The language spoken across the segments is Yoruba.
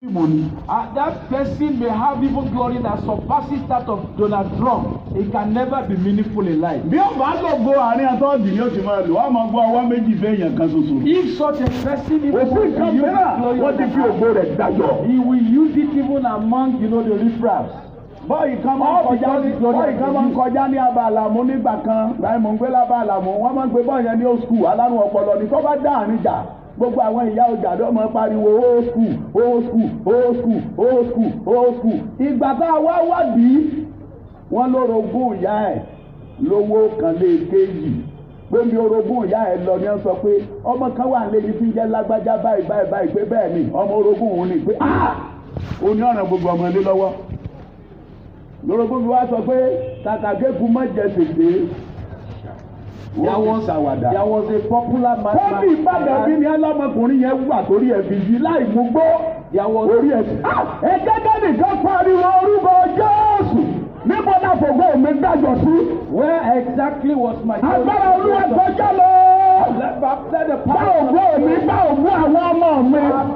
That person may have even glory that surpasses that of Donald Trump. It can never be meaningful in life. Bí ó bá lògo àárín àtọ́jú ni ó ti máa lò, wọ́n máa gbọ́ ọwọ́ méjì fẹ́yàn kan ṣoṣo. If such a person even òfin kan mìíràn wọ́n ti fi ògo rẹ̀ dájọ́. he will use it even among the riffraffs. Bọ́ọ̀lì kan máa ń kọjá ní abàlàmú nígbà kan láì mọ̀ ń gbé lábàlàmú wọ́n máa ń gbé bọ́ọ̀ yẹn ní old school alárùn ọpọlọ ní tó bá dá àárín jà gbogbo àwọn ìyá ọjà ló máa pariwo old school old school old school old school old school. Ìgbà tá a wá wádìí wọ́n lórogún ìyá ẹ̀ lówó kan lé kéjì pé mi orogún ìyá ẹ̀ lọ ni wọ́n sọ pé ọmọ kan wà lẹ́yìn tí ń jẹ́ lágbájá báyìí báyìí báyìí pé bẹ́ẹ̀ ni ọmọ orogún òun ni pé ó ní ọ̀ràn gbogbo ọmọ ilé lọ́wọ́. Lórogún mi wá sọ pé kàkàkéku má jẹ tètè. There was a popular man. Fọ́ọ̀mù Ìbàdàn bí ni alámọkùnrin yẹn wà torí ẹ̀ fi yí láì mú gbó. Orí ẹ̀ ẹ gẹ́gẹ́ nìkan pariwo orúkọ Jésù. Níbo náà fògbó mi dájọ́ sí? Where exactly was my glory? Agbára Olúwa kọjá lọ. Bá ògbó mi bá ògbó àwọn ọmọ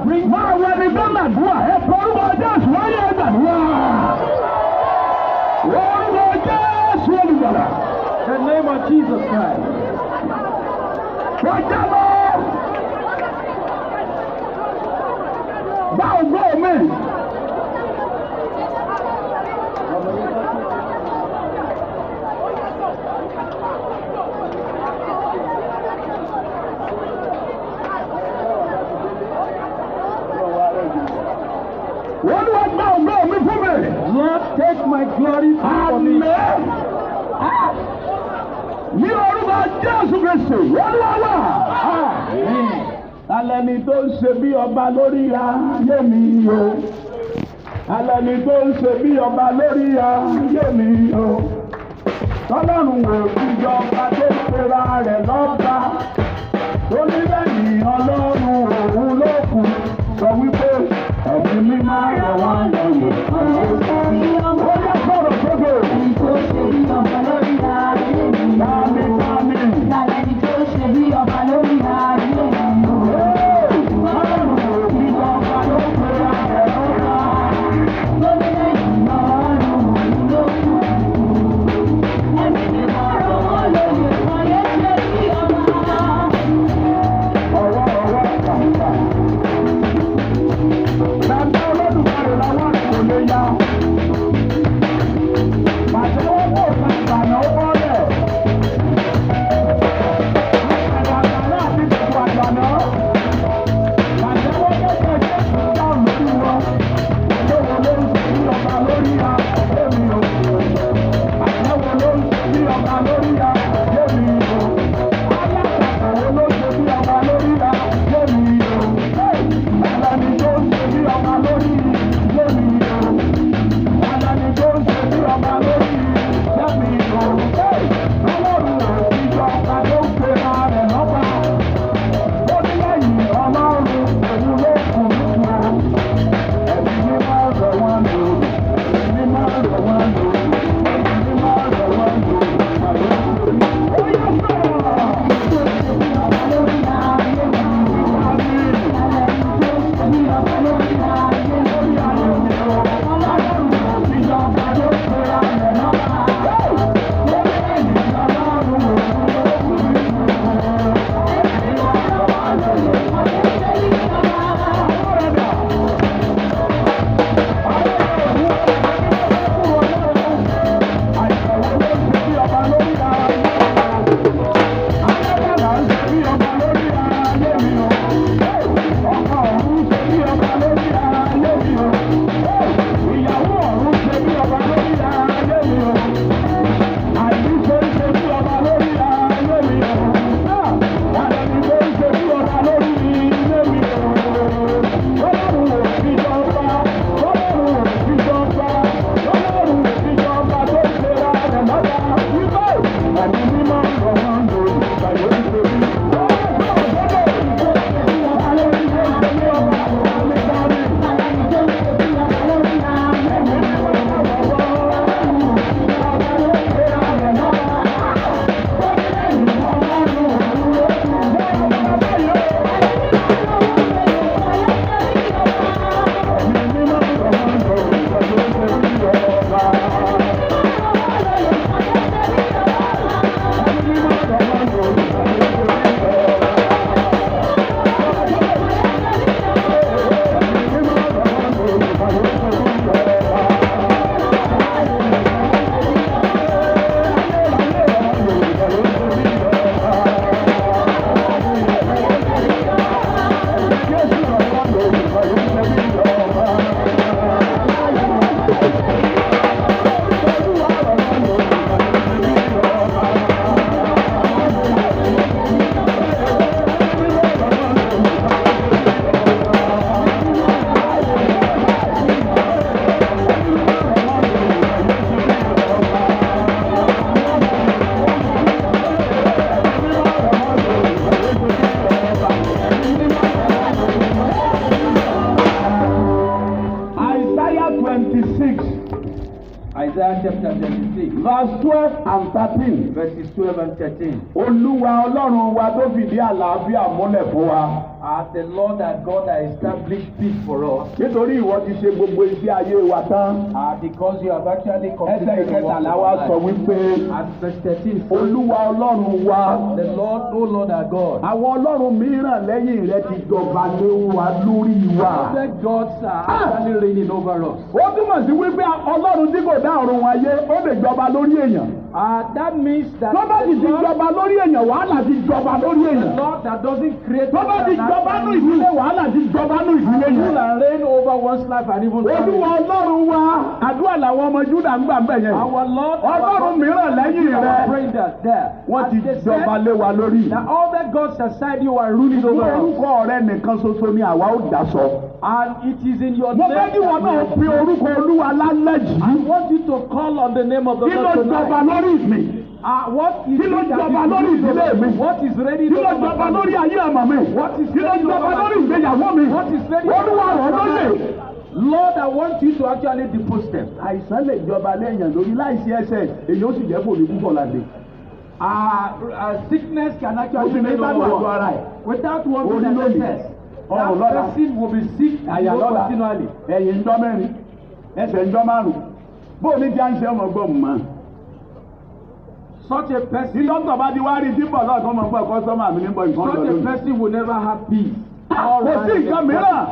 mi. Máa wọ ẹni tó nàdúrà ẹ fọ orúkọ Jésù wọ́n yẹ gbàdúrà. Orúkọ Jésù olùgbàlà. The name of Jesus Christ. Kọjá lọ. Bá ògbó mi. Wọ́n wá gbá ògbó mi fún mi. Lord, take my glory from me. Ní orúkọ Jésù Kristi, wọ́n wá wà. Alẹ́ni tó ń ṣe bí ọba lórí ayé mi o. Alẹ́ni tó ń ṣe bí ọba lórí ayé mi o. Tọ́lọ́run wò ìjọba tó pera rẹ̀ lọ́ba. Onílẹ̀yìn Ọlọ́run òun ló kù. Sọ wípé ẹ̀mí mímọ́ rẹ̀ wá lọ́yẹ̀. Ó yẹ sọ̀rọ̀ sókè. Tó ṣe bí ọba lórí ayé mi. Láàmì. Tó ṣe bí ọba lórí ayé mi. Ọlọ́run wò ìjọba tó pera rẹ̀ lọ́ba. Onílẹ̀yìn Ọlọ́run òun ló kù. Ẹ̀mí mímọ́ rẹ̀ wá lóyè. Ayé ṣe bí ọba. Ọwọ́ kàkà. Bàbá Olódùmarè làwọn 26, Isaiah chapter 26, verse 12 and 13. verses 12 and 13. Olúwa Ọlọ́run wa tó fìdí àlàáfíà múlẹ̀ fún wa. The Lord our God has established peace for us. Nítorí ìwọ ti ṣe gbogbo iṣẹ́ ayé wa tán. Because you have actually Ẹsẹ̀ completed the work ìkẹtàlá of wa our sọ life. wípé And verse 13 says, Olúwa Ọlọ́run wa. the Lord, O Lord our God. Àwọn ọlọ́run mìíràn lẹ́yìn rẹ ti jọba lé wa lórí wa. Other gods are actually reigning over us. Ó túmọ̀ sí wípé ọlọ́run tí kò dá ọ̀run ayé ó lè jọba lórí èèyàn. That means that Tó bá the ti ti Lord, jọba lórí èèyàn wàhálà ti jọba lórí the èèyàn. Lord that doesn't create Tó bá ti jọba ní ìdílé wàhálà ti jọba ní ìdílé rule yẹn. and reign over one's life and even Olúwa family. ọlọ́run wa àdúrà làwọn ọmọ Júdà ń gbà ń bẹ̀ yẹn. Our Lord, Ọlọ́run mìíràn lẹ́yìn our rẹ praying that there. wọ́n ti And they jọba said lé wa lórí. that all the gods aside you are ruling over us. Orúkọ rẹ nìkan ṣoṣo ni àwa ó dá sọ. And it is in your Mo name fẹ́ kí wọn náà that pe we are. orúkọ Olúwa lálẹ́ yìí. I want you to call on the name of the Kí ló Lord jọba tonight. lórí mi? What is Kí ló it that jọba is lórí ruling ìdílé over mi? me? What is ready Kí ló over my jọba lórí family? ayé ọmọ mi? What is Kí ló ready jọba over lórí my ìgbéyàwó mi? What is ready Olúwa over rọ̀ my lóyè. family? Lord, I want you to actually depose them. Àìsàn lè jọba lẹ́yìn lórí láìsí ẹsẹ̀ èyí ó sì jẹ́ kò ní púpọ̀ láti. Sickness can Ó actually sì ní reign gbádùn àgọ́ over ara one. ẹ̀. Without one Orí being lónìí. assessed, Ọrùn that lọ́la. person will be sick Àyà lọ́la. continually. Ẹ̀yìn ńjọ́ mẹ́rin. Ẹsẹ̀ ńjọ́ márùn-ún. Bóò ní jẹ́ à ń ṣe ọmọ gbọ́ mọ́. Such a Tí person, dókítà bá ti wá rí tí bọ̀ lọ́ọ̀kan mọ̀ pé kọ́sọ́mà mi ní bọ̀ nǹkan such a lọ́dún. person will never have peace. Kò sí nǹkan mìíràn.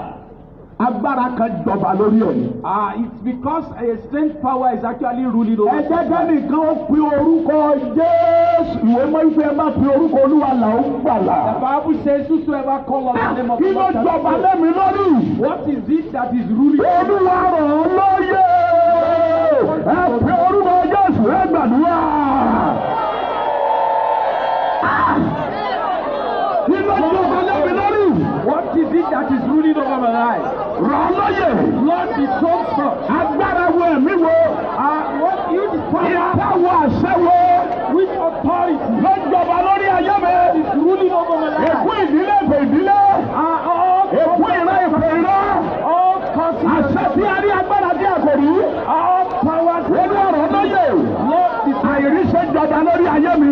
Agbára kan jọba lórí ẹ̀ ni. It's because a strange power is actually ruling over Ẹ jẹ́ us. kẹ́nìkan ó pe orúkọ Jésù. Ìwé mọ́ ìfẹ́ bá pe orúkọ Olúwa là ó gbàlà. The Bible says, whosoever call on the name of Kí the ló Lord shall jọba be saved. lẹ́mi lórí? What is it that is ruling? Olúwa rọ̀ ọ́ lóyè. Ẹ pe orúkọ Jésù ẹ gbàdúrà. Kí ló jọba lẹ́mi lórí? What is it that is ruling over my life? Rọ̀ ọ́ lóyè. Lord, be so such. Agbára wo ẹ̀mí wo? What huge power, Ìtawọ̀ àṣẹ wo? which authority Ló jọba lórí ayé mi? is ruling over my Èkú life? ìdílé ìfẹ́ ìdílé. All Èkú ìran ìfẹ́ ìran. causes Àṣẹ tí a rí agbára tí a kò rí. all powers. Olúwa rọ̀ ọ́ lóyè. Lord, be Àìríṣẹ́ jọba lórí ayé mi.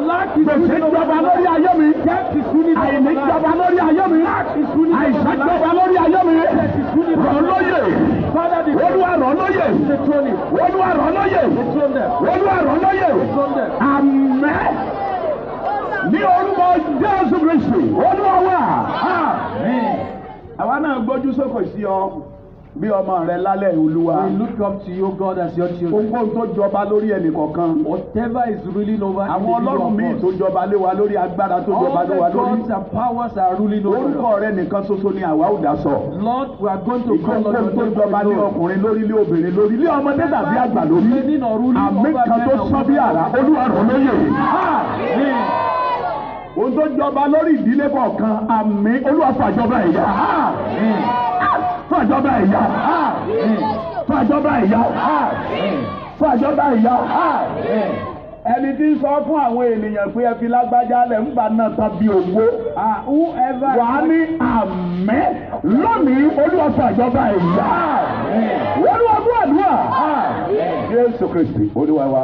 lack is Gbèsè ruling over jọba my lórí life. ayé mi. Death is ruling over Àìní my life. jọba lórí ayé mi. Àìsàn jọba lórí ayé mi. Rọ̀ ọ́ lóyè. Father, the Olúwa rọ̀ ọ́ lóyè. dethrone it. Olúwa rọ̀ ọ́ lóyè. Dethrone them. Olúwa rọ̀ ọ́ lóyè. Dethrone them. Àmín. Ní orúkọ Jésù Kristi. Olúwa wà. Àmín. Àwa náà gbójú sókè sí ọ bí ọmọ rẹ lálẹ́ Olúwa. We look up to you, God, as your children. Ohun tó jọba lórí ẹnì kọ̀ọ̀kan. Whatever is ruling over Àwọn ọlọ́run míì tó jọba lé wa lórí agbára tó jọba all lé wa the lórí. gods and powers are ruling over Orúkọ us. rẹ nìkan ṣoṣo ni àwa ò dá sọ. Lord, we are going to call on Ìkókó tó your jọba lé name. ọkùnrin lórí lé obìnrin lórí lé ọmọdé tàbí àgbà lórí. Reigning or ruling Àmì over kan men tó and sán bí àrá Olúwa rọ̀ lóyè. Amen. Ohun tó jọba lórí ìdílé kọ̀ọ̀kan àmì Olúwa fàjọba ẹ̀yà. Fàjọba ẹ̀yà. Fàjọba ẹ̀yà. Fàjọba ẹ̀yà. Ẹni tí ń sọ fún àwọn ènìyàn pé ẹ fi lágbájá lẹ̀ ń gbà náà tàbí owó. Whoever Wà á ní àmín lónìí Olúwa fàjọba ẹ̀yà. Olúwa fún àdúrà. Jésù Kristi Olúwa wa.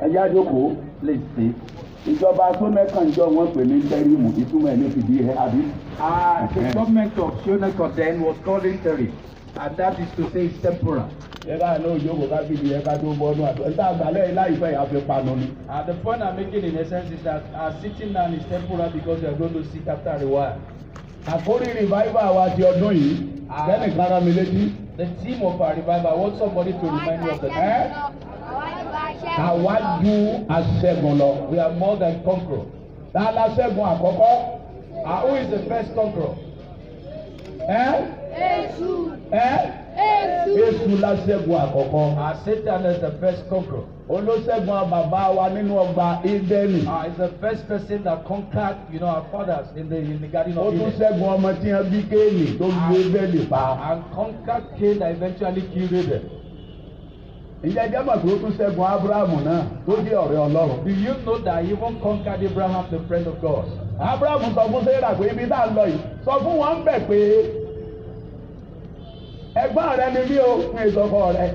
Ẹ yá jókòó. please sit. Ìjọba Sómẹ́kànjọ́ wọ́n pè ní tẹ́rìmù ìtumọ̀ ẹ̀ ló fi di ẹ àbí. The government of Shoneko then was called interim, and that is to say it's temporal. Ẹ ká ní òjòkó ká fi di ẹ ká tó bọ́ọ̀nù àtọ́. Ẹ tá àgbàlẹ̀ láìpẹ́ yà fi panu ni. The point I'm making in essence is that our sitting down is temporal because we are going to sit after a while. Àkórí revival wa ti ọdún yìí. Bẹ́ẹ̀ni kára mi létí. The theme of our revival, I want somebody to remind me of the time. Àwa ju aṣẹ́gun lọ. We are more than conquerors. Tá a la ṣẹ́gun àkọ́kọ́. Who is the first conqueror? Èṣù la ṣẹ́gun àkọ́kọ́. Satan is the first conqueror. Olóṣẹ́gun bàbá wa nínú ọgbà Édẹ́nì. Is the first person that conquered, our fathers in the Garden Ó of tún Eden. ṣẹ́gun ọmọ tí wọ́n bí Kéènì tó lu Ébẹ́lì pa. And conquered Cain that eventually killed Abel. Ìjẹ́ jẹ́ mọ̀ pé ó tún ṣẹ́gun Ábúráhámù náà tó jẹ́ ọ̀rẹ́ Ọlọ́run. Do you know that he even conquered Abraham, the friend of God? Abrahamu sọ fún Sarah pé ibi tá a lọ yìí sọ fún wọn bẹ̀ pé ẹ̀gbọ́n rẹ ni mí o fún ìsọkọ rẹ.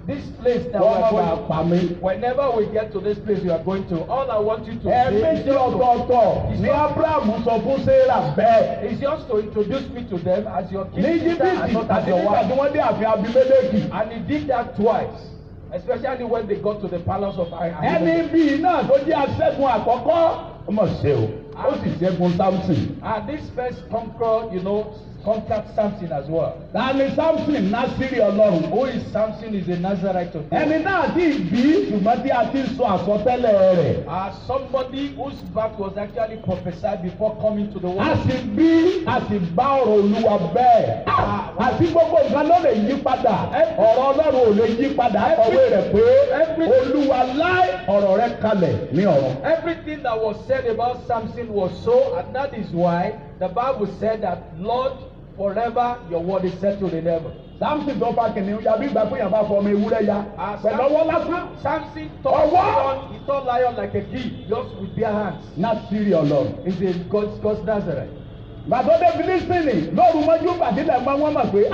This place that we Wọ́n are máa going pa mí. whenever we get to this place we are going to, all I want you to say Ẹ̀ẹ̀mejì ọ̀tọ̀ọ̀tọ̀ ní Abrahamu sọ fún Sarah bẹ́ẹ̀. is just to introduce me to them as your king Ní sister and Íjíbítì not as àti your nígbà wife. tí wọ́n dé ààfin Abimeleki. And he did that twice, especially when they got to the palace of Ẹni Ahimelech. bíi náà tó jẹ́ aṣẹ́gun àkọ́kọ́ ọmọ ṣe o ó sì ṣẹ́gun Samson. And this first conqueror, conquered Samson as well. Ta ni Samson Násírì Ọlọ́run? Who is Samson? Is a Nazarite of God. Ẹni náà ti bí ṣùgbọ́n tí a ti sọ àsọtẹ́lẹ̀ rẹ̀. Somebody whose birth was actually prophesied before coming to the A world. sì bí a sì bá ọ̀rọ̀ Olúwa bẹ́ẹ̀. Àti gbogbo nǹkan ló lè yí padà. Ọ̀rọ̀ Ọlọ́run ò lè yí padà. Kọ̀wé rẹ̀ pé Olúwa láì ọ̀rọ̀ rẹ̀ kalẹ̀ ní ọ̀run. Everything that was said about Samson was so, and that is why the Bible said that, Lord, forever your word is settled in heaven. Samson tó fa kìnìún ya bí ìgbà pé yàn bá fọ ọmọ ewúrẹ́ ya. Pẹ̀lú ọwọ́ lásán. Samson turned lion, he turned lion like a kid, just with bare hands. Násírì Ọlọ́run. He's a God's Nazareth. Gbàdọ́dé Fílísítìnì lóru mọ́jú gbàdílẹ̀ mọ́ wọ́n mọ̀ pé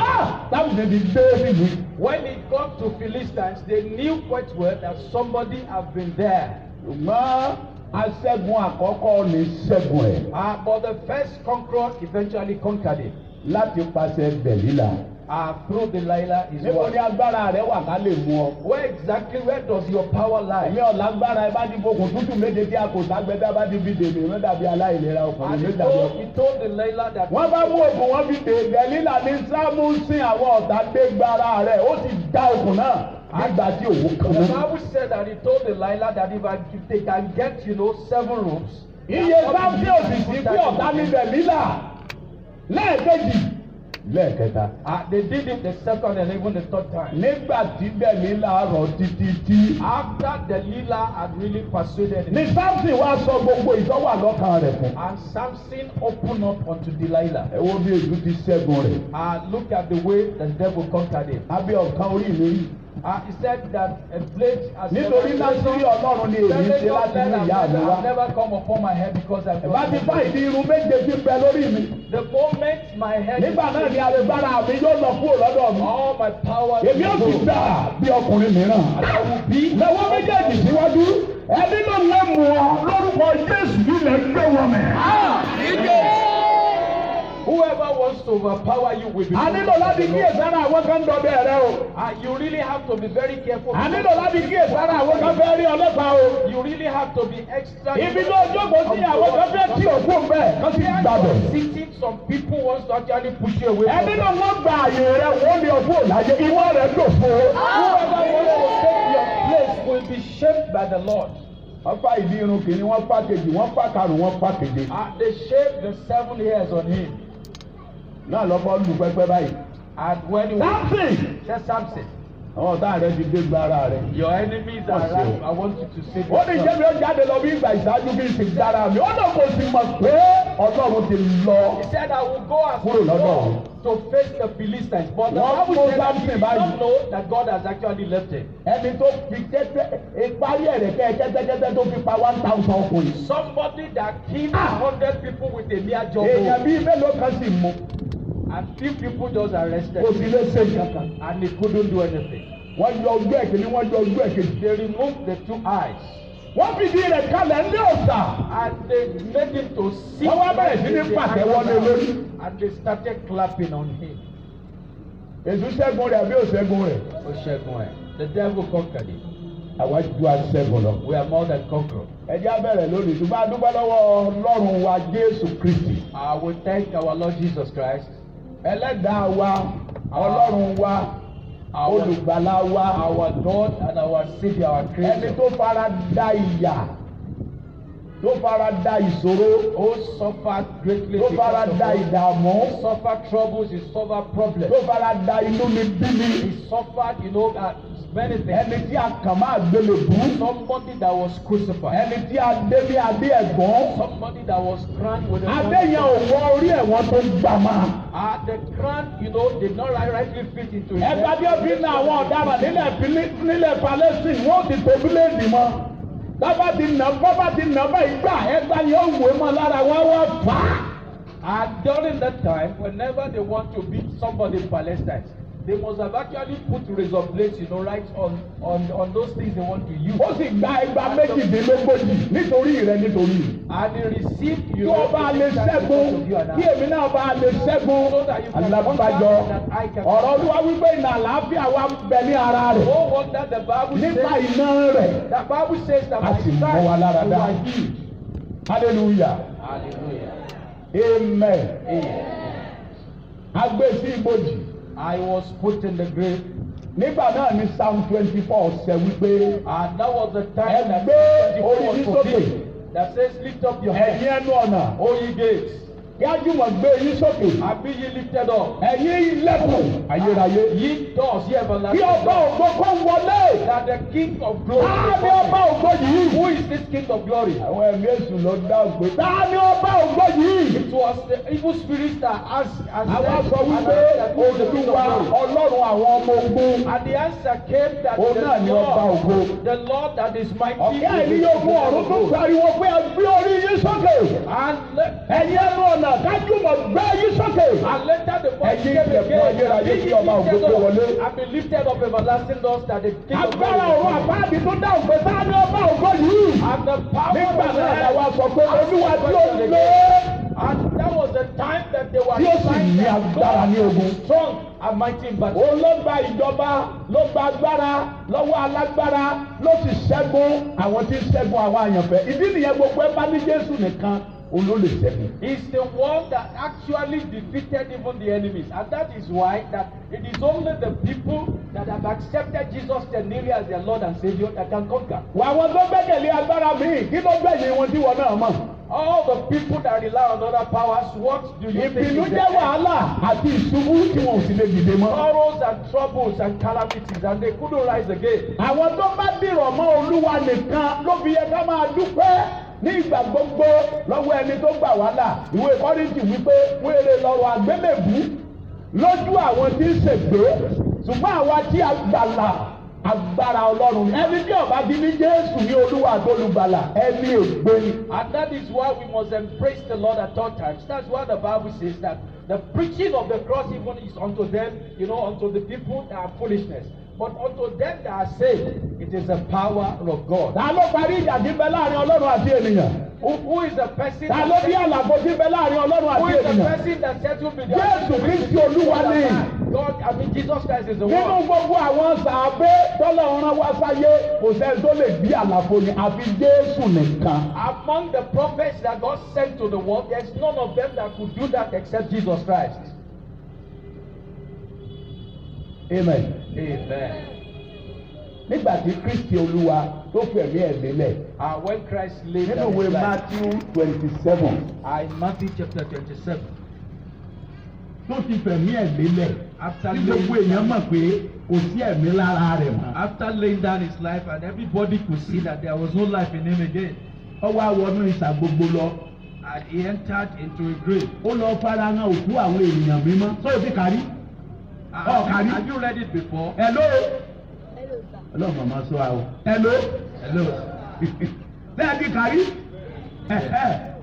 Samson ti dé sílùú. When it got to Philistines, they knew quite well that somebody had been there. Ṣùgbọ́n aṣẹ́gun àkọ́kọ́ ní ṣẹ́gun ẹ̀. But the first conqueror eventually conquered it. Láti pàṣẹ Dẹ̀lílà. Through Delilah is Níbo what? ni agbára rẹ̀ wà ká lè mú ọ? Where does your power lie? Èmi ọ̀làgbára ẹ bá ti fokùn tútù méje tí a kò ságbẹ́dá bá ti fi dèbè wọ́n dàbí aláìlera ọkùnrin And ló he dàbí told, ọkùnrin. he told Delilah that Wọ́n bá mú òkun wọn fi dè Dẹ̀lílà ní Sámúsìn àwọn ọ̀tá dé gbára rẹ̀ ó sì dá òkun náà nígbà tí òwò kan the mú. Bible said that he told Delilah that if they can get 7 ropes. Iye sáfì òsìsì fún ọ̀tá ní Dẹ̀lílà lẹ́ẹ̀kejì lẹ́ẹ̀kẹta. They did it the second and even the third time. Nígbà tí Dẹ̀lílà rọ̀ títí tí. After Delilah had really persuaded him, Ní Sámsìn wá sọ gbogbo ìtọ́wà lọ́kàn rẹ̀ fún. and Samson opened up unto Delilah. Ẹ wo bí èṣù ti ṣẹ́gun rẹ̀. Look at the way the devil conquered him. Abẹ́ ọ̀kan orí mi rí. He said that a blade has Nítorí Násírì Ọlọ́run ni èmi ṣe láti mú ìyá mi wá. I've never come upon my head because I've Bá ti fá ìdí irun méje tí ń bẹ lórí mi. The moment my head Nígbà náà ni agbára mi yóò lọ kúrò lọ́dọ̀ mi. all my power Èmi ò sì dà bí ọkùnrin mìíràn. Lọ́wọ́ méjèèjì síwájú. Ẹni ló lè mú ọ lórúkọ Jésù nílẹ̀ gbé wọn mẹ́. Whoever wants to overpower you will be. A nílò láti kíyèsára àwọn kan dọ̀bẹ̀ rẹ o. You really have to be very careful. A nílò láti kíyèsára àwọn kan fẹ́ rí ọlọ́pàá o. You really have to be extra. Ibi tó jókòó sí àwọn kan fẹ́ tí òkú ń bẹ̀ kán sì gbàgbọ́. Sitting, some people wants to actually push you away. Ẹni náà wọ́n gba àyè rẹ wọ́n lé ọkú òláyé ìwọ rẹ̀ dòfo. Whoever wants to take your place will be shaped by the Lord. Wọ́n fá ìdí irun kìíní, wọ́n fá kejì, wọ́n fá karùn-ún, wọ́n fá keje. They shaped the 7 hairs on him. Náà lọ́kọ́ lù pẹ́pẹ́ báyìí. And when he Samson! said Samson, Àwọn ọ̀tá rẹ̀ ti dé gbára rẹ̀. your enemies are around. I want you to say Ó ní ìjẹ́bi ó jáde lọ bí ìgbà ìṣáájú bí ìsìn dára mi. Ó náà kò sì mọ̀ pé Ọlọ́run ti lọ. He said, I will go as Kúrò lọ́dọ̀ òun. to face the Philistines. But the Wọ́n Bible kó said that he Samson did báyìí. not know that God has actually left him. Ẹni tó fi ìparí ẹ̀rẹ̀kẹ́ kẹ́tẹ́kẹ́tẹ́ tó fi pa 1,000 ọkùnrin. Somebody that killed 100 people with a mere Èèyàn jawbone. bíi mélòó kan sì mú. And few people just arrested Kò sí him. lè ṣe kankan. And he couldn't do anything. Wọ́n yọ ojú ẹ̀kìnní, wọ́n yọ ojú ẹ̀kejì. They removed the 2 eyes. Wọ́n fìdí rẹ̀ kalẹ̀ ní ọ̀sà. And they made him to sit. Wọ́n wá bẹ̀rẹ̀ sí ní with the pàtẹ́wọ́ lé hands lórí. down. And they started clapping on him. Èṣù ṣẹ́gun rẹ̀ àbí òṣẹ́gun rẹ̀? Oshegun. The devil conquered him. Àwa ju aṣẹ́gun lọ. We are more than conquerors. Ẹ jẹ́ á bẹ̀rẹ̀ lónìí. Ṣùgbọ́n a dúpẹ́ lọ́wọ́ Ọlọ́run wa Jésù Kristì. I will thank our Lord Jesus Christ. Ẹlẹ́dàá wa, Ọlọ́run wa, olùgbàlà wa, Our God and our Savior, our ẹni Creator. tó fara da ìyà, tó fara da ìṣòro, Who suffered greatly tó fara because of da us. ìdààmú, He suffered troubles, he suffered problems. tó fara da inú mi bí mi. He suffered, many things. Ẹni tí a kàn máa gbélé bú. Somebody that was crucified. Ẹni tí a dé ní adé ẹ̀gbọ́n. Somebody that was crowned with a Adé yẹn ò wọ orí ẹ̀wọ̀n tó gbà máa. The crown, did not rightly fit into his Ẹgbẹ́ bí ó fi ní àwọn ọ̀daràn nílẹ̀ Palestine wọ́n ti tó bíléèdì mọ́. bàbá ti nà báyìí gbà ẹgbà yóò wé mọ́ lára wọn wọ́n fà á. And during that time, whenever they want to beat somebody in Palestine, they must have actually put razor blades, right on those things they want to use. Ó sì gba ẹgbà méjìdínlógójì nítorí rẹ nítorí. And he received, Kí o bá lè ṣẹ́gun, kí èmi náà bá lè ṣẹ́gun. Alábàjọ ọ̀rọ̀ Olúwa wípé ìnà àlàáfíà wa ń bẹ ní ara rẹ̀. Oh, what that the Bible Nípa says. iná rẹ̀. The Bible says that A by sì mọ́ wa lára stripes you dá. are healed. Hallelujah. Hallelujah. Amen. Amen. A gbé sí ibojì. I was put in the grave, Nígbà náà ni Psalm 24 ṣẹ wípé and that was the time that Ẹgbẹ́ orí was yín fulfilled. sókè. That says, lift up your head, ẹ̀yin ẹnu ọ̀nà. O ye gates, Yájú mọ̀ gbé yín sókè. and be ye lifted up. Ẹ̀yin ilẹ̀kùn ayérayé. Ye doors, ye Kí everlasting ọba doors, ògo kó wọlé. that the King of glory Ta may ni come ọba in. ògo yìí? Who is this King of glory? Àwọn ẹ̀mí èṣù ló dá ògbé. Ta ni ọba ògo yìí? It was the evil spirits that asked and Àwa sọ and wípé that who is the King of Olúwa glory. Ọlọ́run àwọn ọmọ ogun. And the answer came that Òun náà ni ọba ògo. the Lord that is mighty Ọ̀kẹ́ is ẹ̀mí the yóò King mú ọ̀run of tó glory. pariwo pé ẹ gbé orí yín sókè. And Ẹ̀yin ẹnu ọ̀nà kájú mọ̀ gbé yín sókè. later the voice Ẹ̀yin came ilẹ̀kùn again, ayérayé and kí ọba ògo tó wọlé. be lifted up everlasting doors that the King of Agbára glory ọ̀run may come in. àbáàdì tó dáhùn pé ta ni ọba ògo yìí? And the power Nígbà of the náà head làwa sọ pé Olúwa tí ó again. lé. And that was the time that they were Tí ó sì trying ní to agbára ní ogun. strong and mighty in battle. Òun ló gba ìjọba, ló gba agbára lọ́wọ́ alágbára, ló sì ṣẹ́gun àwọn tí ń ṣẹ́gun àwọn àyànfẹ́. Ìdí nìyẹn gbogbo ẹ bá ní Jésù nìkan, òun ló lè ṣẹ́gun. He's the one that actually defeated even the enemies, and that is why that it is only the people that have accepted Jesus nearly as their Lord and Savior that can conquer. Wà àwọn tó gbẹ́kẹ̀lé agbára míì, kí ló gbẹ̀yìn wọn tí wọn náà mọ̀? All the people that rely on other powers, what do you think Ìbínú is jẹ́ the wàhálà àti ìṣubú tí wọn ò sì lè dìde mọ́. sorrows and troubles and calamities, and they couldn't rise again. Àwọn tó bá dìrọ̀ mọ́ Olúwa nìkan ló fi yẹ ká máa dúpẹ́ ní ìgbà gbogbo lọ́wọ́ ẹni tó gbà wá là. Ìwé Kọ́ríńtì wípé wéèrè lọ́rọ̀ àgbélébú lójú àwọn tí ń ṣègbè, ṣùgbọ́n àwa tí a gbàlà agbára Ọlọ́run. Ẹni tí ó bá di ní Jésù ní Olúwa àti Olùgbàlà ẹni ègbé ni. And that is why we must embrace the Lord at all times. That's why the Bible says that the preaching of the cross even is unto them, unto the people that are foolishness. But unto them that are saved, it is the power of God. Ta ló parí ìjà tí ń bẹ láàrin Ọlọ́run àti ènìyàn? Who is the person Ta ló bí àlàfo tí ń bẹ láàrin Ọlọ́run who àti is the ènìyàn? person that settled with Jésù Kristi Olúwa ni. Jesus Christ is the Nínú one. gbogbo àwọn sàábé tọ́lọ́run rán wá sáyé, kò sẹ́ni tó lè bí àlàfo ni àfi Jésù nìkan. Among the prophets that God sent to the world, there's none of them that could do that except Jesus Christ. Amen. Amen. Nígbà tí Kristi Olúwa tó fẹ̀mí ẹ̀ lélẹ̀. When Christ laid Nínú down ìwé his life, Matthew 27 in Matthew chapter 27, tó ti fẹ̀mí ẹ̀ lélẹ̀. after Tí gbogbo laying, èèyàn mọ̀ pé kò sí ẹ̀mí lára rẹ̀ mọ́. after laying down his life, and everybody could see that there was no life in him again, Ó wá wọnú ìsà gbogbo lọ. and he entered into a grave. Ó lọ farahàn òkú àwọn ènìyàn mímọ́. Sọ ti kárí. Have you read it before? Hello. Ọlọ́run màmá sọ àwọn. Hello. Hello. Bẹ́ẹ̀ ti kárí.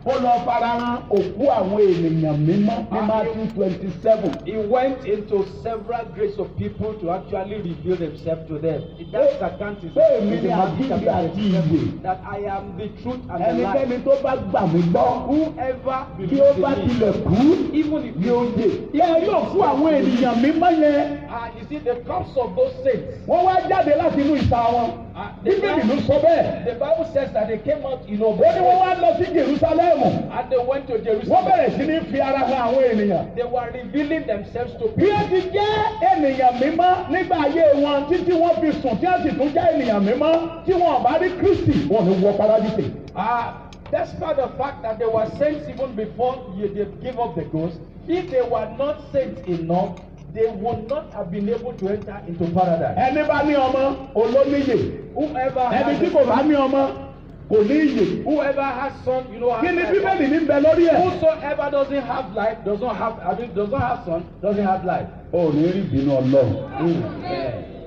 Ó lọ farahàn òkú àwọn ènìyàn mímọ́ ní Matthew 27. He went into several graves of people to actually reveal himself to them. That account is Bẹ́ẹ̀ mi in ni Matthew àjíǹde chapter àti 27, ìyè. that I am the truth and the life. Ẹnikẹ́ni tó bá gbà mí gbọ́. Whoever Bí ó bá believes in tilẹ̀ me, kú. even if Ní oúnjẹ. Yẹ yóò fún àwọn ènìyàn mímọ́ yẹn. you see the corpse of those saints. Wọ́n wá jáde láti inú ìsà wọn. Bíbélì ló sọ bẹ́ẹ̀. The Bible says that they came out in Ó ní wọ́n wá lọ sí Jerúsálẹ́mù. and they went to Wọ́n Jerusalem. bẹ̀rẹ̀ sí ní fi ara hàn àwọn ènìyàn. They were revealing themselves to Bí people. ó ti jẹ́ ènìyàn mímọ́ nígbà ayé wọn títí wọ́n fi sùn tí wọ́n sì tún jẹ́ ènìyàn mímọ́ tí wọn ò bá rí Kristi wọn ò ní wọ paradíṣe. Despite the fact that they were saints even before they gave up the ghost, if they were not saints enough, they would not have been able to enter into paradise. Ẹni bá ní ọmọ olóníyè. Whoever Ẹni has tí kò bá ní ọmọ kò ní iyè. whoever has son, has Kí ni life. Bíbélì ní bẹ lórí ẹ̀? Whosoever doesn't have life does not have son, doesn't have life. O ò ní rí ìbínú Ọlọ́run.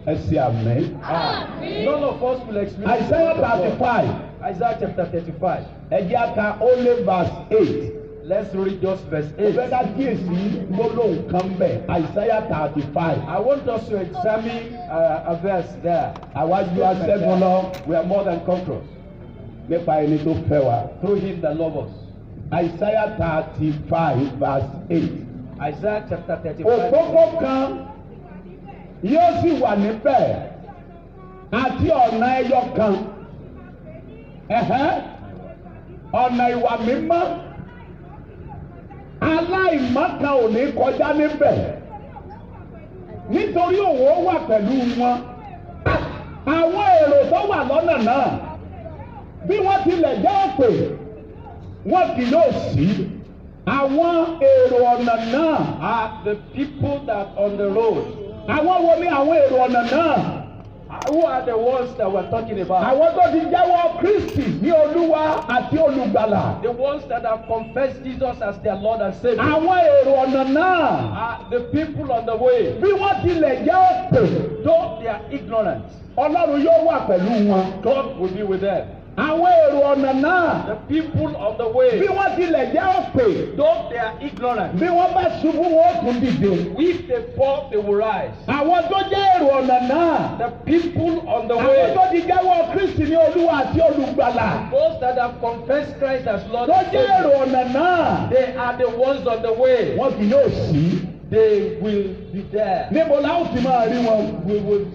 Ẹ ṣe àmín. None of us will experience. Isaiah 35 Isaiah chapter 35. ẹ jẹ́ á ka only verse 8. Let's read just verse Mo 8. fẹ́ ká kíyèsí gbólóhùn kan bẹ̀ Isaiah 35. I want us to examine a verse there. Àwa ju aṣẹ́gun lọ We are more than conquerors nípa ẹni tó fẹ́ wa. through him that loves us. Isaiah 35 verse 8. Isaiah chapter 35. Òpópó kan yóò sì wà níbẹ̀ àti ọ̀nà ẹyọ kan. Ọ̀nà ìwà mímọ́. Aláìmọ́kan ò ní kọjá níbẹ̀ nítorí òun ó wà pẹ̀lú wọn. Àwọn èrò tó wà lọ́nà náà bí wọ́n tilẹ̀ jẹ́ òpè wọn kì yóò sí. Àwọn èrò ọ̀nà náà. The people that on the road. Àwọn wo ni àwọn èrò ọ̀nà náà? Who are the ones that we're talking about? Àwọn tó ti jẹ́wọ́ Kristi ní Olúwa àti Olùgbàlà. The ones that have confessed Jesus as their Lord and Savior. Àwọn èrò ọ̀nà náà. The people on the way. Bí wọ́n tilẹ̀ jẹ́ òpè. Though they are ignorant. Ọlọ́run yóò wà pẹ̀lú wọn. God will be with them. Àwọn èrò ọ̀nà náà. The people on the way. Bí wọ́n tilẹ̀ jẹ́ òpè. Though they are ignorant. Bí wọ́n bá ṣubú wọn ó tún dìde. If they fall, they will rise. Àwọn tó jẹ́ èrò ọ̀nà náà. The people on the Àwọn way. tó ti jẹ́wọ́ Kristi ní Olúwa àti Olùgbàlà. Those that have confessed Christ as Lord Tó and jẹ́ Savior. èrò ọ̀nà náà. They are the ones on the way. Wọ́n kì yóò sí. They will be there. Níbo la ó ti máa rí wọn? We will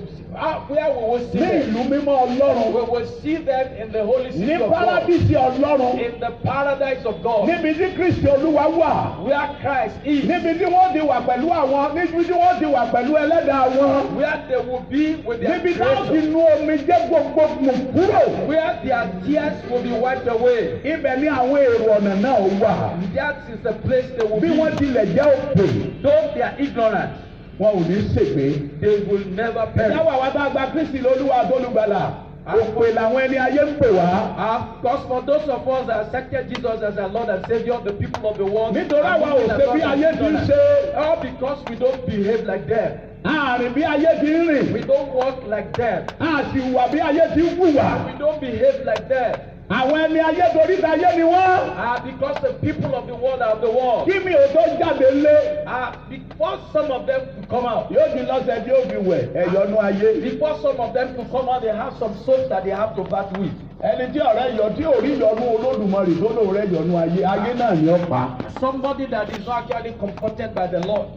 where we will see Ní them. ìlú mímọ́ Ọlọ́run. We will see them in the holy city Ní of God. Párádísì Ọlọ́run. In the paradise of God. Níbi tí Kristi Olúwa wà. Where Christ is. Níbi tí wọ́n ti wà pẹ̀lú àwọn. Níbi tí wọ́n ti wà pẹ̀lú ẹlẹ́dàá wọn. Where they will be with their Níbi tí wọ́n ti creator. nu omijé gbogbo mù kúrò. Where their tears will be wiped away. Ibẹ̀ ni àwọn èrò ọ̀nà náà wà. That is the place they will Bí be. wọ́n tilẹ̀ jẹ́ òpè. Though they are ignorant, Wọn ò ní ṣègbé. they will never perish. Ìjáwọ̀ àwọn bá gba Kristi lólúwa àtolùgbàlà. Òpè làwọn ẹni ayé ń pè wá. Because for those of us that accepted Jesus as our Lord and Savior, the people of the world, Nítorí àwa ò ṣe bí ayé ti ń ṣe. all because we don't behave like them. Àrìn bí ayé ti ń rìn. We don't walk like them. A sì hùwà bí ayé ti ń hùwà. We don't behave like them. Àwọn ẹni ayé torí ta ayé ni wọ́n. Because the people of the world are of the world. Kí mi ò tó jáde lé. Before some of them could come out, Yóò di lọ́sẹ̀ tí ó fi wẹ̀ ẹ̀yọ́nú ayé. before some of them could come out, they have some soap that they have to bath with. Ẹni tí ọ̀rẹ́ yọ tí ò rí yọnu Olódùmarè tó lóun rẹ̀ yọnu ayé náà ni ó pa. Somebody that is not actually comforted by the Lord.